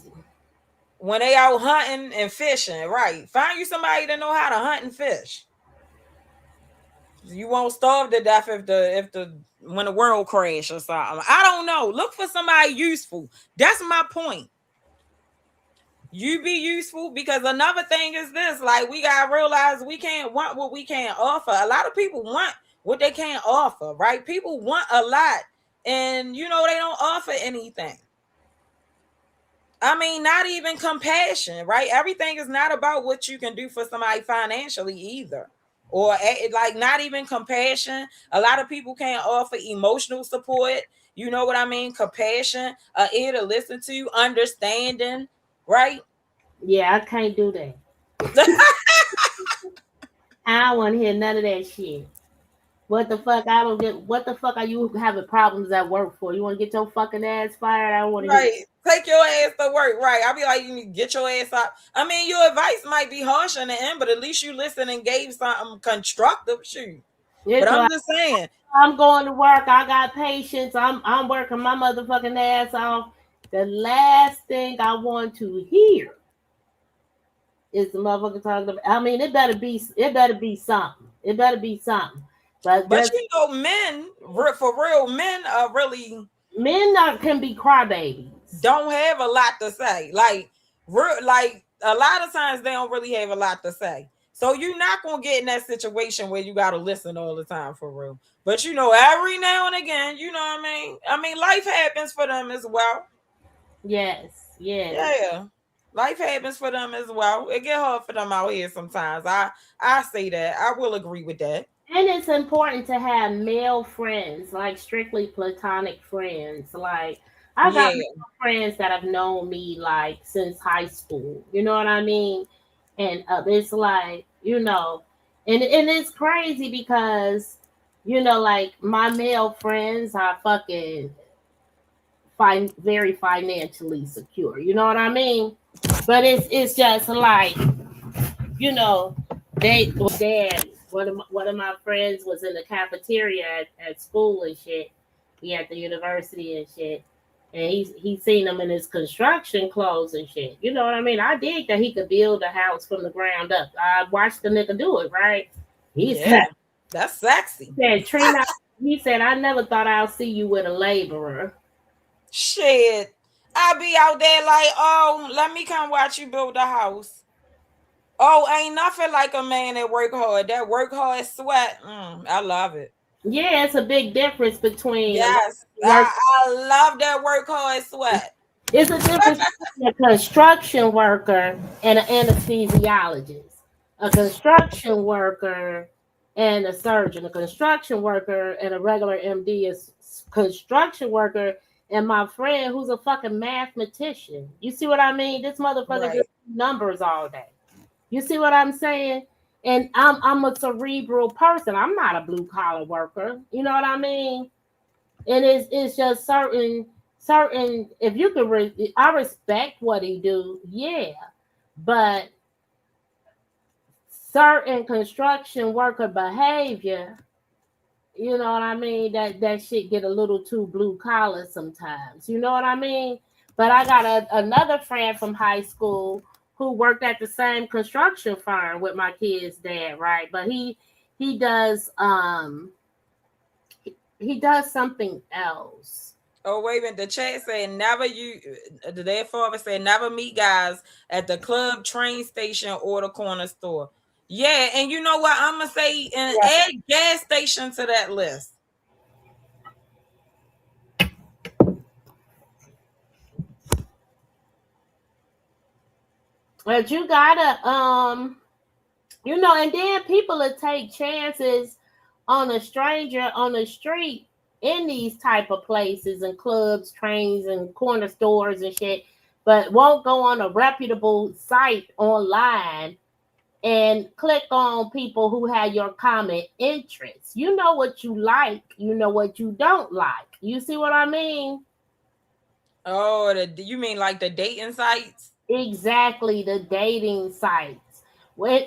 When they out hunting and fishing, right? Find you somebody that know how to hunt and fish. You won't starve to death when the world crash or something. I don't know. Look for somebody useful. That's my point. You be useful, because another thing is this, like, we gotta realize we can't want what we can't offer. A lot of people want what they can't offer, right? People want a lot, and they don't offer anything. I mean, not even compassion, right? Everything is not about what you can do for somebody financially either. Or like not even compassion. A lot of people can't offer emotional support. You know what I mean? Compassion, an ear to listen to, understanding, right? Yeah, I can't do that. I don't want to hear none of that shit. What the fuck? I don't get. What the fuck are you having problems at work for? You want to get your fucking ass fired? I don't want to. Right. Take your ass to work. Right. I'll be like, you need to get your ass out. I mean, your advice might be harsh in the end, but at least you listened and gave something constructive. Shoot. But I'm just saying. I'm going to work. I got patience. I'm working my motherfucking ass off. The last thing I want to hear is the motherfucker talking about. I mean, it better be something. It better be something. But men, for real, men are really can be crybabies. Don't have a lot to say. Like a lot of times they don't really have a lot to say. So you're not gonna get in that situation where you gotta listen all the time, for real. But every now and again, you know what I mean? I mean, life happens for them as well. Yes, yes. Yeah. Life happens for them as well. It get hard for them out here sometimes. I say that. I will agree with that. And it's important to have male friends, like strictly platonic friends. Like I got Yeah. male friends that have known me like since high school. You know what I mean? And it's like and it's crazy because like my male friends are fucking very financially secure. You know what I mean? But it's just like you know, dad. One of my friends was in the cafeteria at school and shit. He at the university and shit. And he seen him in his construction clothes and shit. You know what I mean? I dig that he could build a house from the ground up. I watched the nigga do it, right? He Yeah. said, That's sexy. Trina, he said, I never thought I'll see you with a laborer. Shit. I be out there like, oh, let me come watch you build a house. Oh, ain't nothing like a man that work hard. That work hard sweat. I love it. Yeah, it's a big difference between a Yes. work. I love that work hard sweat. It's a difference between a construction worker and an anesthesiologist. A construction worker and a surgeon. A construction worker and a regular MD is construction worker and my friend who's a fucking mathematician. You see what I mean? This motherfucker Right. just numbers all day. You see what I'm saying? And I'm a cerebral person. I'm not a blue collar worker. You know what I mean? And it's just certain if you could I respect what he do, yeah, but certain construction worker behavior, you know what I mean, that shit get a little too blue collar sometimes, you know what I mean. But I got another friend from high school who worked at the same construction firm with my kid's dad, right? But he does he does something else. Oh, wait a minute. The chat said their father said never meet guys at the club, train station, or the corner store. Yeah, and you know what? I'm gonna say and add gas station to that list. But you gotta and then people will take chances on a stranger on the street in these type of places and clubs, trains, and corner stores and shit, but won't go on a reputable site online and click on people who have your common interests. You know what you like, you know what you don't like. You see what I mean? Oh, you mean like the dating sites? Exactly, the dating sites.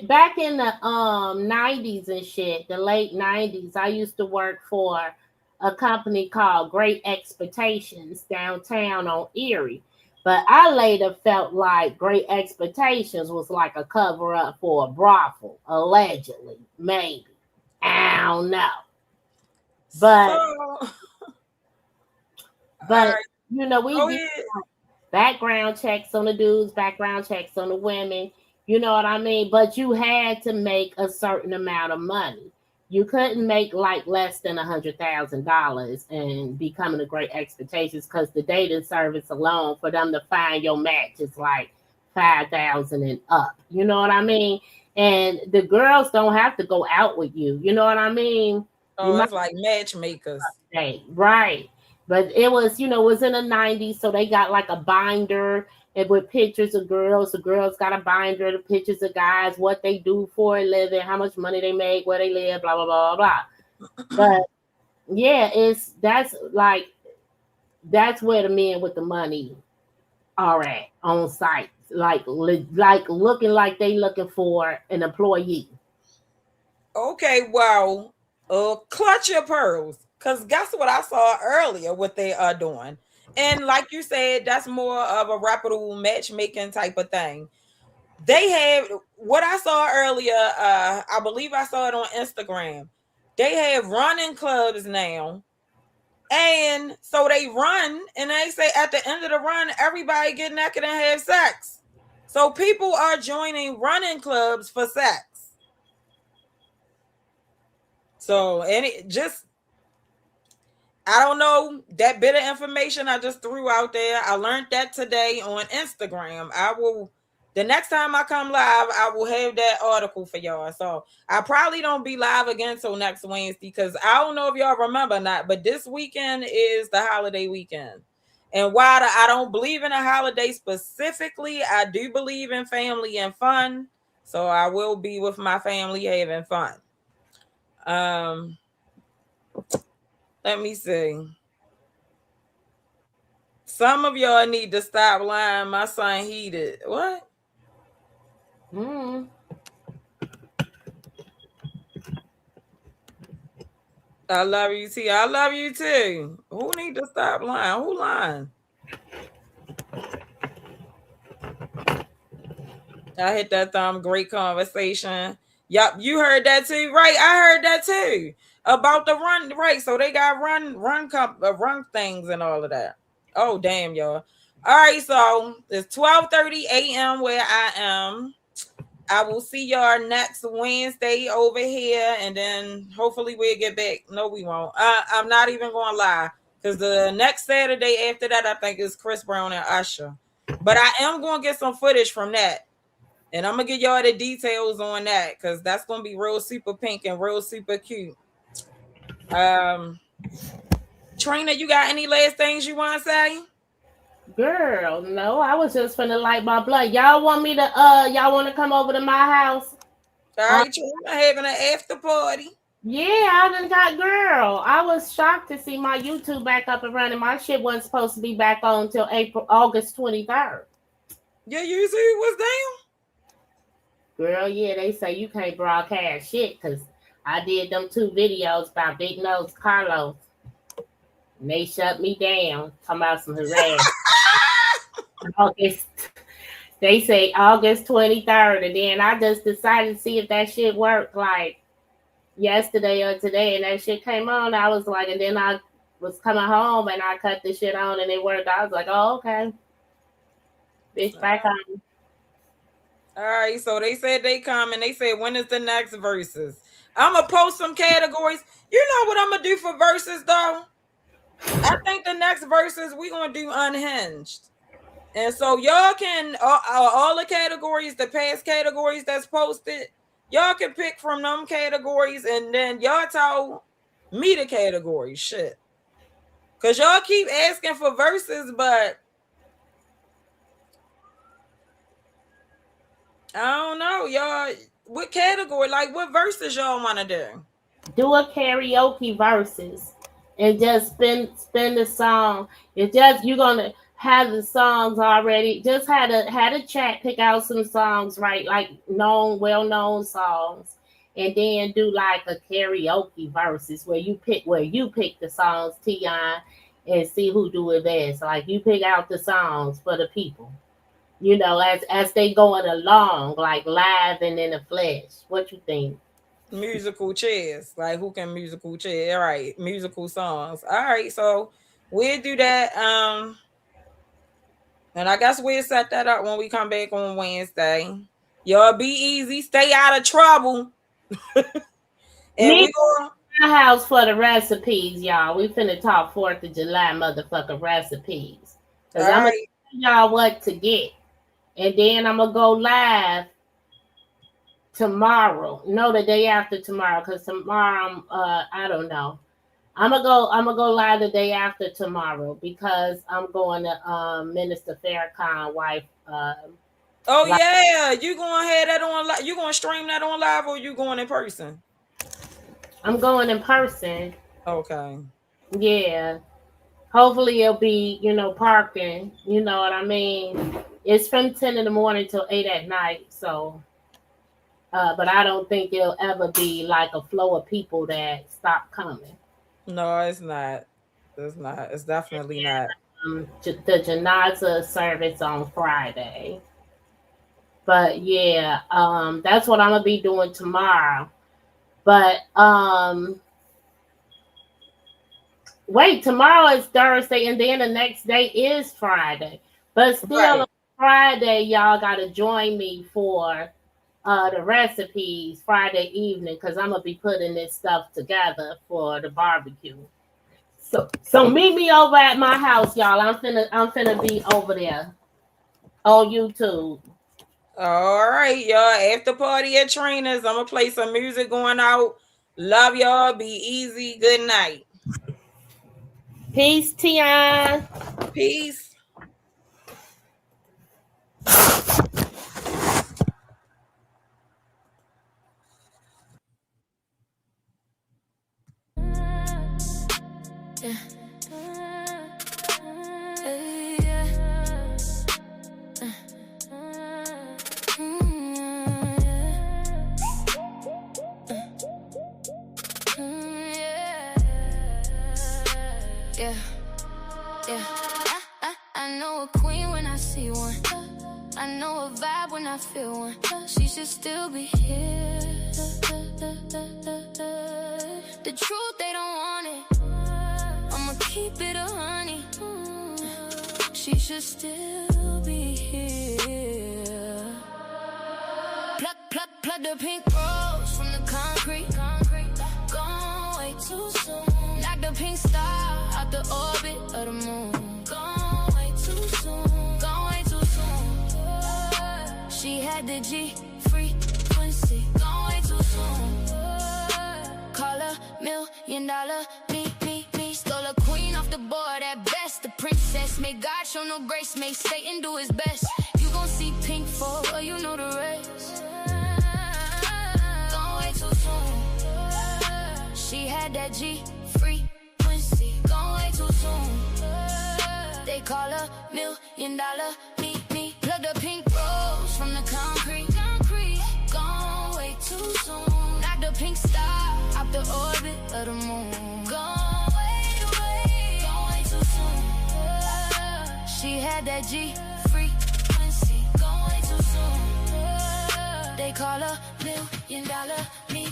Back in the 90s and shit, the late 90s, I used to work for a company called Great Expectations downtown on Erie. But I later felt like Great Expectations was like a cover up for a brothel, allegedly, maybe. I don't know. But So, but all right. we Go did ahead. background checks on the dudes, background checks on the women. You know what I mean? But you had to make a certain amount of money. You couldn't make like less than $100,000 and becoming a Great Expectations because the dating service alone for them to find your match is like 5,000 and up. You know what I mean? And the girls don't have to go out with you. You know what I mean? You Oh, might it's like matchmakers. say, right. But it was, it was in the 90s, so they got like a binder and with pictures of girls. The girls got a binder, the pictures of guys, what they do for a living, how much money they make, where they live, blah, blah, blah, blah. But yeah, that's where the men with the money are at on site. Like looking like they looking for an employee. Okay, well, clutch your pearls. Cause guess what I saw earlier what they are doing. And like you said, that's more of a reputable matchmaking type of thing. They have what I saw earlier, I believe I saw it on Instagram. They have running clubs now. And so they run and they say at the end of the run, everybody get naked and have sex. So people are joining running clubs for sex. So and it just I don't know that bit of information I just threw out there. I learned that today on Instagram. I will, the next time I come live, I will have that article for y'all. So I probably don't be live again till next Wednesday because I don't know if y'all remember or not, but this weekend is the holiday weekend. And while I don't believe in a holiday specifically, I do believe in family and fun. So I will be with my family having fun. Let me see. Some of y'all need to stop lying. My son heated. What? I love you too. I love you too. Who need to stop lying? Who lying? I hit that thumb. Great conversation. Yup, you heard that too, right? I heard that too about the run, right? So they got run things and all of that. Oh damn, y'all! All right, so it's 12:30 a.m. where I am. I will see y'all next Wednesday over here, and then hopefully we'll get back. No, we won't. I'm not even going to lie, because the next Saturday after that, I think is Chris Brown and Usher. But I am going to get some footage from that, and I'm going to give y'all the details on that, because that's going to be real super pink and real super cute. Trina, you got any last things you want to say? Girl, no, I was just finna light my blunt. Y'all want me to y'all want to come over to my house? All right, Trina, having an after party. Yeah, I done got girl. I was shocked to see my YouTube back up and running. My shit wasn't supposed to be back on until August 23rd. Yeah, you see what's down? Girl, yeah, they say you can't broadcast shit because I did them 2 videos about Big Nose Carlos. And they shut me down. Talking about some harassment. They say August 23rd, and then I just decided to see if that shit worked like yesterday or today, and that shit came on. I was like, and then I was coming home and I cut the shit on and it worked. I was like, oh, okay. Bitch, back on. All right, so they said they come and they said, when is the next verses? I'm going to post some categories. You know what I'm going to do for verses, though? I think the next verses, we're going to do unhinged. And so y'all can, all the categories, the past categories that's posted, y'all can pick from them categories and then y'all tell me the categories. Shit. Because y'all keep asking for verses, but I don't know, y'all. What category? Like, what verses y'all want to do? Do a karaoke verses and just spin the song. It's just you're gonna have the songs already. Just had a chat pick out some songs, right? Like well-known songs, and then do like a karaoke verses where you pick the songs, Tion, and see who do it best. Like you pick out the songs for the people. You know, as they going along, like live and in the flesh. What you think? Musical chairs. Like who can musical chair? All right, musical songs. All right, so we'll do that. And I guess we'll set that up when we come back on Wednesday. Y'all be easy, stay out of trouble. And we go my house for the recipes, y'all. We finna talk 4th of July motherfucking recipes. Cause I'm gonna tell y'all what to get. And then I'm gonna go live tomorrow. No, the day after tomorrow, because tomorrow I don't know. I'm gonna go live the day after tomorrow because I'm going to Minister Farrakhan wife. Oh live. Yeah, you gonna have that on live? You gonna stream that on live or you going in person? I'm going in person. Okay. Yeah. Hopefully it'll be, parking. You know what I mean? It's from 10 in the morning till 8 at night. So, but I don't think it'll ever be like a flow of people that stop coming. No, it's not. It's not. It's definitely not. The Janaza service on Friday. But yeah, that's what I'm gonna be doing tomorrow. But wait, tomorrow is Thursday, and then the next day is Friday. But still, on Friday, y'all gotta join me for the recipes Friday evening because I'm gonna be putting this stuff together for the barbecue. So meet me over at my house, y'all. I'm finna be over there on YouTube. All right, y'all. After party at Trina's, I'm gonna play some music going out. Love y'all. Be easy. Good night. Peace, Tion. Peace. I know a queen when I see one. I know a vibe when I feel one. She should still be here. The truth, they don't want it. I'ma keep it 100. She should still be here. Pluck the pink rose from the concrete. Gone way too soon. Knock the pink star out the orbit of the moon. Gone way too soon. Gone way too soon. She had the G frequency. Gone way too soon. Call her $1 million. Me. Stole a queen off the board at best. The princess. May God show no grace. May Satan do his best. You gon' see pink for her, you know the rest. Gone way too soon. She had that G frequency. Gone way too soon. They call her $1 million. Me. Plug the pink rose from the concrete. Gone way too soon. Knock the pink star out the orbit of the moon. Gone way too soon. She had that G frequency. Gone way too soon. They call her $1 million. Me.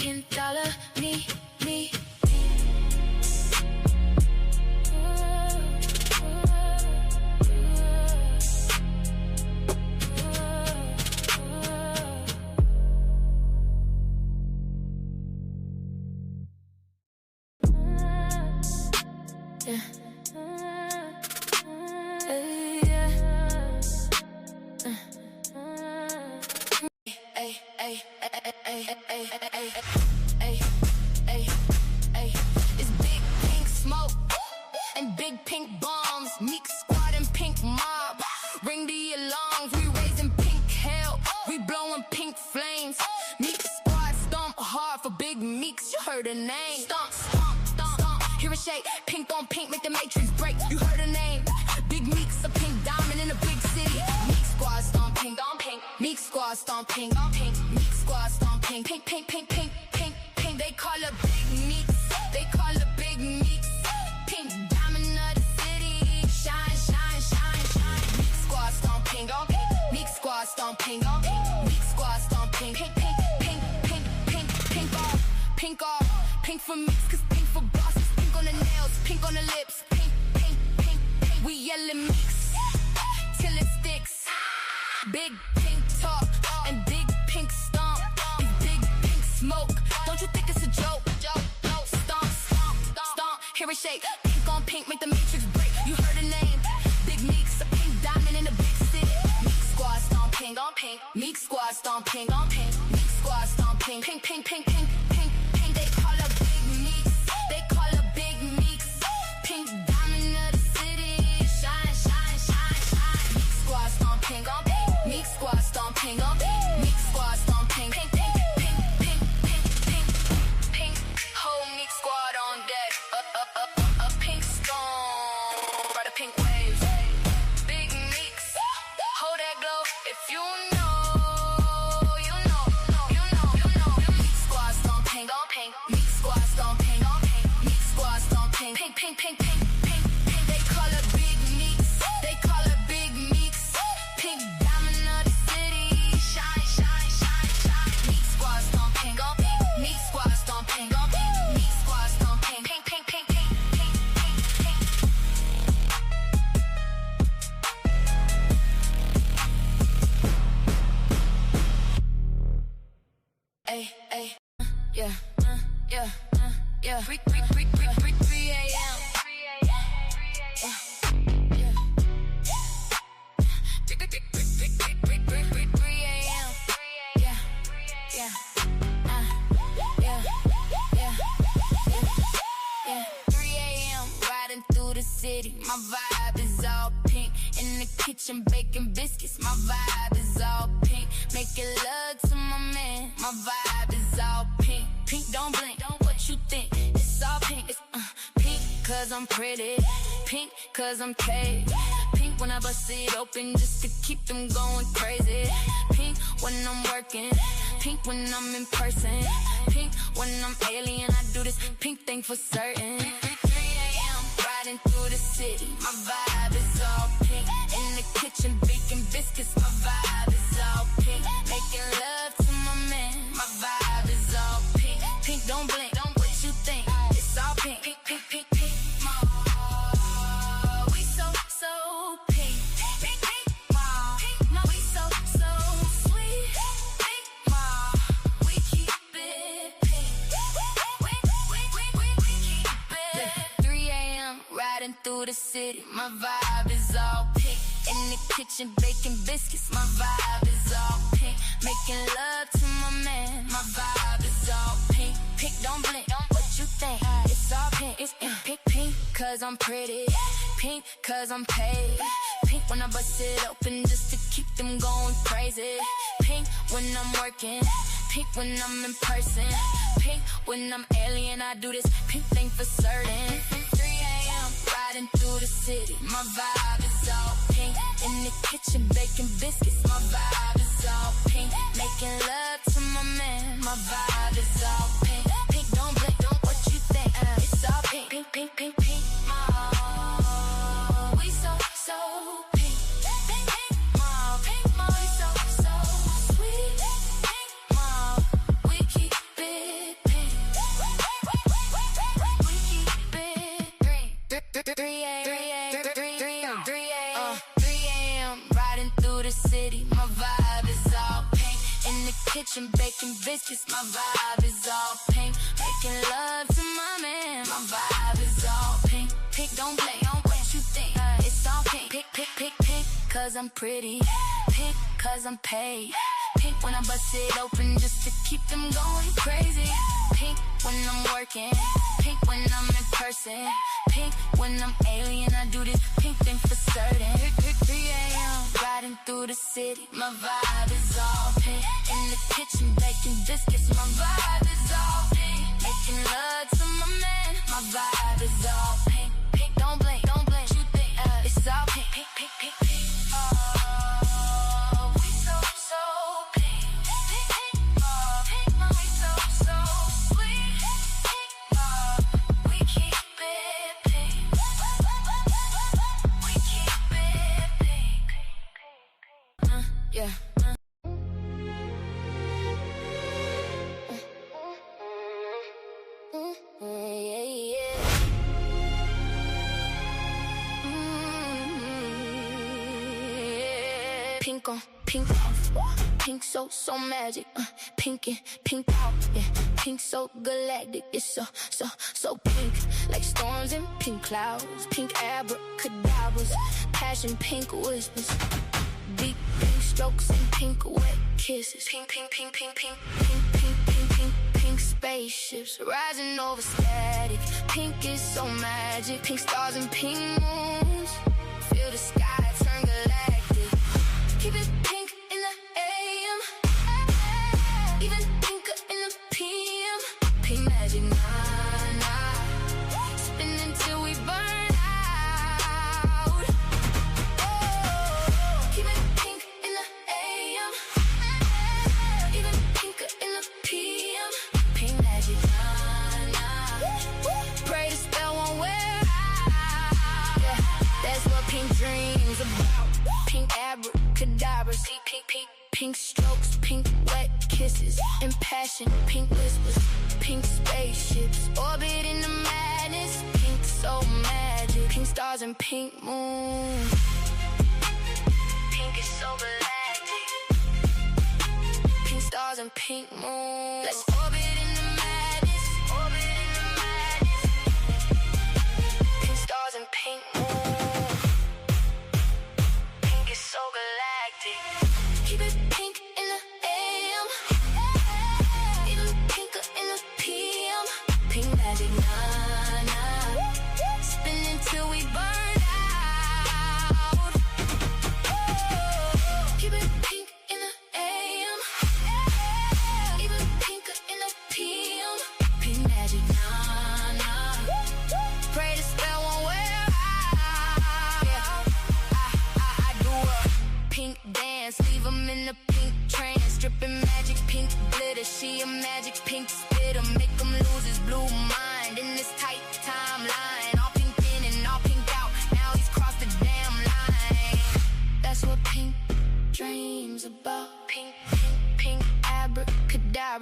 In dollar, me. It's big pink smoke and big pink bombs. Meek squad and pink mob. Ring the alarms, we raising pink hell. We blowing pink flames. Meek squad stomp hard for big Meeks. You heard her name. Stomp. Hear it shake. Pink on pink, make the matrix break. You heard her name. Big Meeks, a pink diamond in a big city. Meek squad stomp pink on pink. Meek squad stomp pink on pink. Meek squad stomp pink. Pink. They call her Big Meeks. They call her Big Meeks. Pink diamond of the city. Shine. Meek squad stomp pink on pink. Meek squad stomp pink on pink. Meek squad stomp pink. Pink off. Pink for Meeks, cause pink for bosses. Pink on the nails, pink on the lips. Pink. We yelling Meeks till it sticks. Big pink talk and big pink stomp. Big pink smoke. Don't you think it's a joke? Stomp. Hear it shake. Pink on pink, make the matrix break. You heard the name. Big Meeks, a pink diamond in a big city. Meek squad stomp pink on pink. Meek squad stomp pink on pink. Meek squad stomp pink. Pink. They call her Big Meeks. They call her Big Meeks. Pink diamond of the city. Shine. Meek squad stomp pink on pink. Meek squad stomp pink on pink. Meek squad stomp pink. Pink. Whole Meek squad on deck. A pink storm. Ride a pink waves. Big Meeks. Hold that glow. If you know, you know. Meek squad stomp pink on pink. Meek squad stomp pink on pink. Meek squad stomp pink. Pink. They call her Big Meeks. They call her Big Meeks. Pink diamond of the city. Shine. Meek squad stomp pink on pink. Meek city. My vibe is all pink. In the kitchen baking biscuits. My vibe is all pink. Making love to my man. My vibe is all pink. Pink don't blink. What you think? It's all pink. It's pink cause I'm pretty. Pink cause I'm paid. Pink when I bust it open just to keep them going crazy. Pink when I'm working. Pink when I'm in person. Pink when I'm alien. I do this pink thing for certain. 3 a.m. riding through the city. My vibe is all pink. In the kitchen baking biscuits. My vibe is all pink. Making love to my man. My vibe is all pink. Pink don't blink. What you think? It's all pink. Pink, pink, pink, pink. We so pink. Pink, pink. We so sweet. Pink. We keep it pink. We keep it. 3 a.m. riding through the city. My vibe is all pink. In the kitchen baking biscuits. My vibe is all pink. Making love to my man. My vibe is all pink. Pink don't blink. What you think? It's all pink. It's pink, pink, pink. Cause I'm pretty. Pink cause I'm paid. Pink when I bust it open just to keep them going crazy. Pink when I'm working. Pink when I'm in person. Pink when I'm alien. I do this pink thing for certain. 3 a.m. riding through the city. My vibe is all pink. In the kitchen baking biscuits. My vibe is all pink. Making love to my man. My vibe is all pink. Pink don't blink. What you think? It's all pink. Pink, pink, pink, pink. We so pink. Pink, pink. Pink, we so sweet. Pink, we keep it pink. We keep it 3 a.m. riding through the city. My vibe is all pink. In the kitchen baking biscuits. My vibe is all pink. Making love to my man. My vibe is all pink. Pink don't blink. What you think? It's all pink. Pink, pink, pink, pink. Cause I'm pretty. Pink cause I'm paid. Pink when I bust it open just to keep them going crazy. Pink when I'm working. Pink when I'm in person. Pink when I'm alien. I do this pink thing for certain. 3 a.m. riding through the city. My vibe is all pink. In the kitchen baking biscuits. My vibe is all pink. Making love to my man. My vibe is all pink. Pink don't blink. You think it's all pink. Pink, pink, pink, pink. We so pink. Pink, pink, we so sweet. Pink, we keep it pink. We keep it pink. Yeah. Pink on, pink off, pink so magic, pink in, pink out, yeah, pink so galactic, it's so pink, like storms and pink clouds, pink abracadabras, passion, pink whispers, deep pink strokes and pink wet kisses, pink, pink, pink, pink, pink, pink, pink, pink, pink, pink spaceships rising over static, pink is so magic, pink stars and pink moons, feel the sky turn galactic. Keep it pink in the AM, even pinker in the PM. Pink magic, nah, spin until we burn out. Oh, keep it pink in the AM, even pinker in the PM. Pink magic, nah, pray the spell won't wear out. Yeah, that's what pink dreams about. Pink abracadabras, pink, pink, pink strokes, pink wet kisses, impassioned pink whispers, pink spaceships, orbit in the madness, pink so magic, pink stars and pink moons, pink is so galactic, pink stars and pink moons, let's orbit in the madness, pink stars and pink moons. So galactic. Keep it pink in the AM, even pinker in the PM. Pink magic, nah, spin until we burn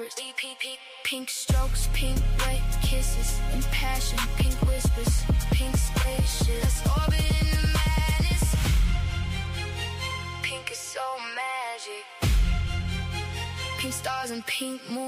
backwards. Pink strokes, pink wet kisses, and passion, pink whispers, pink spaceship. Let's orbit in the madness. Pink is so magic. Pink stars and pink moon.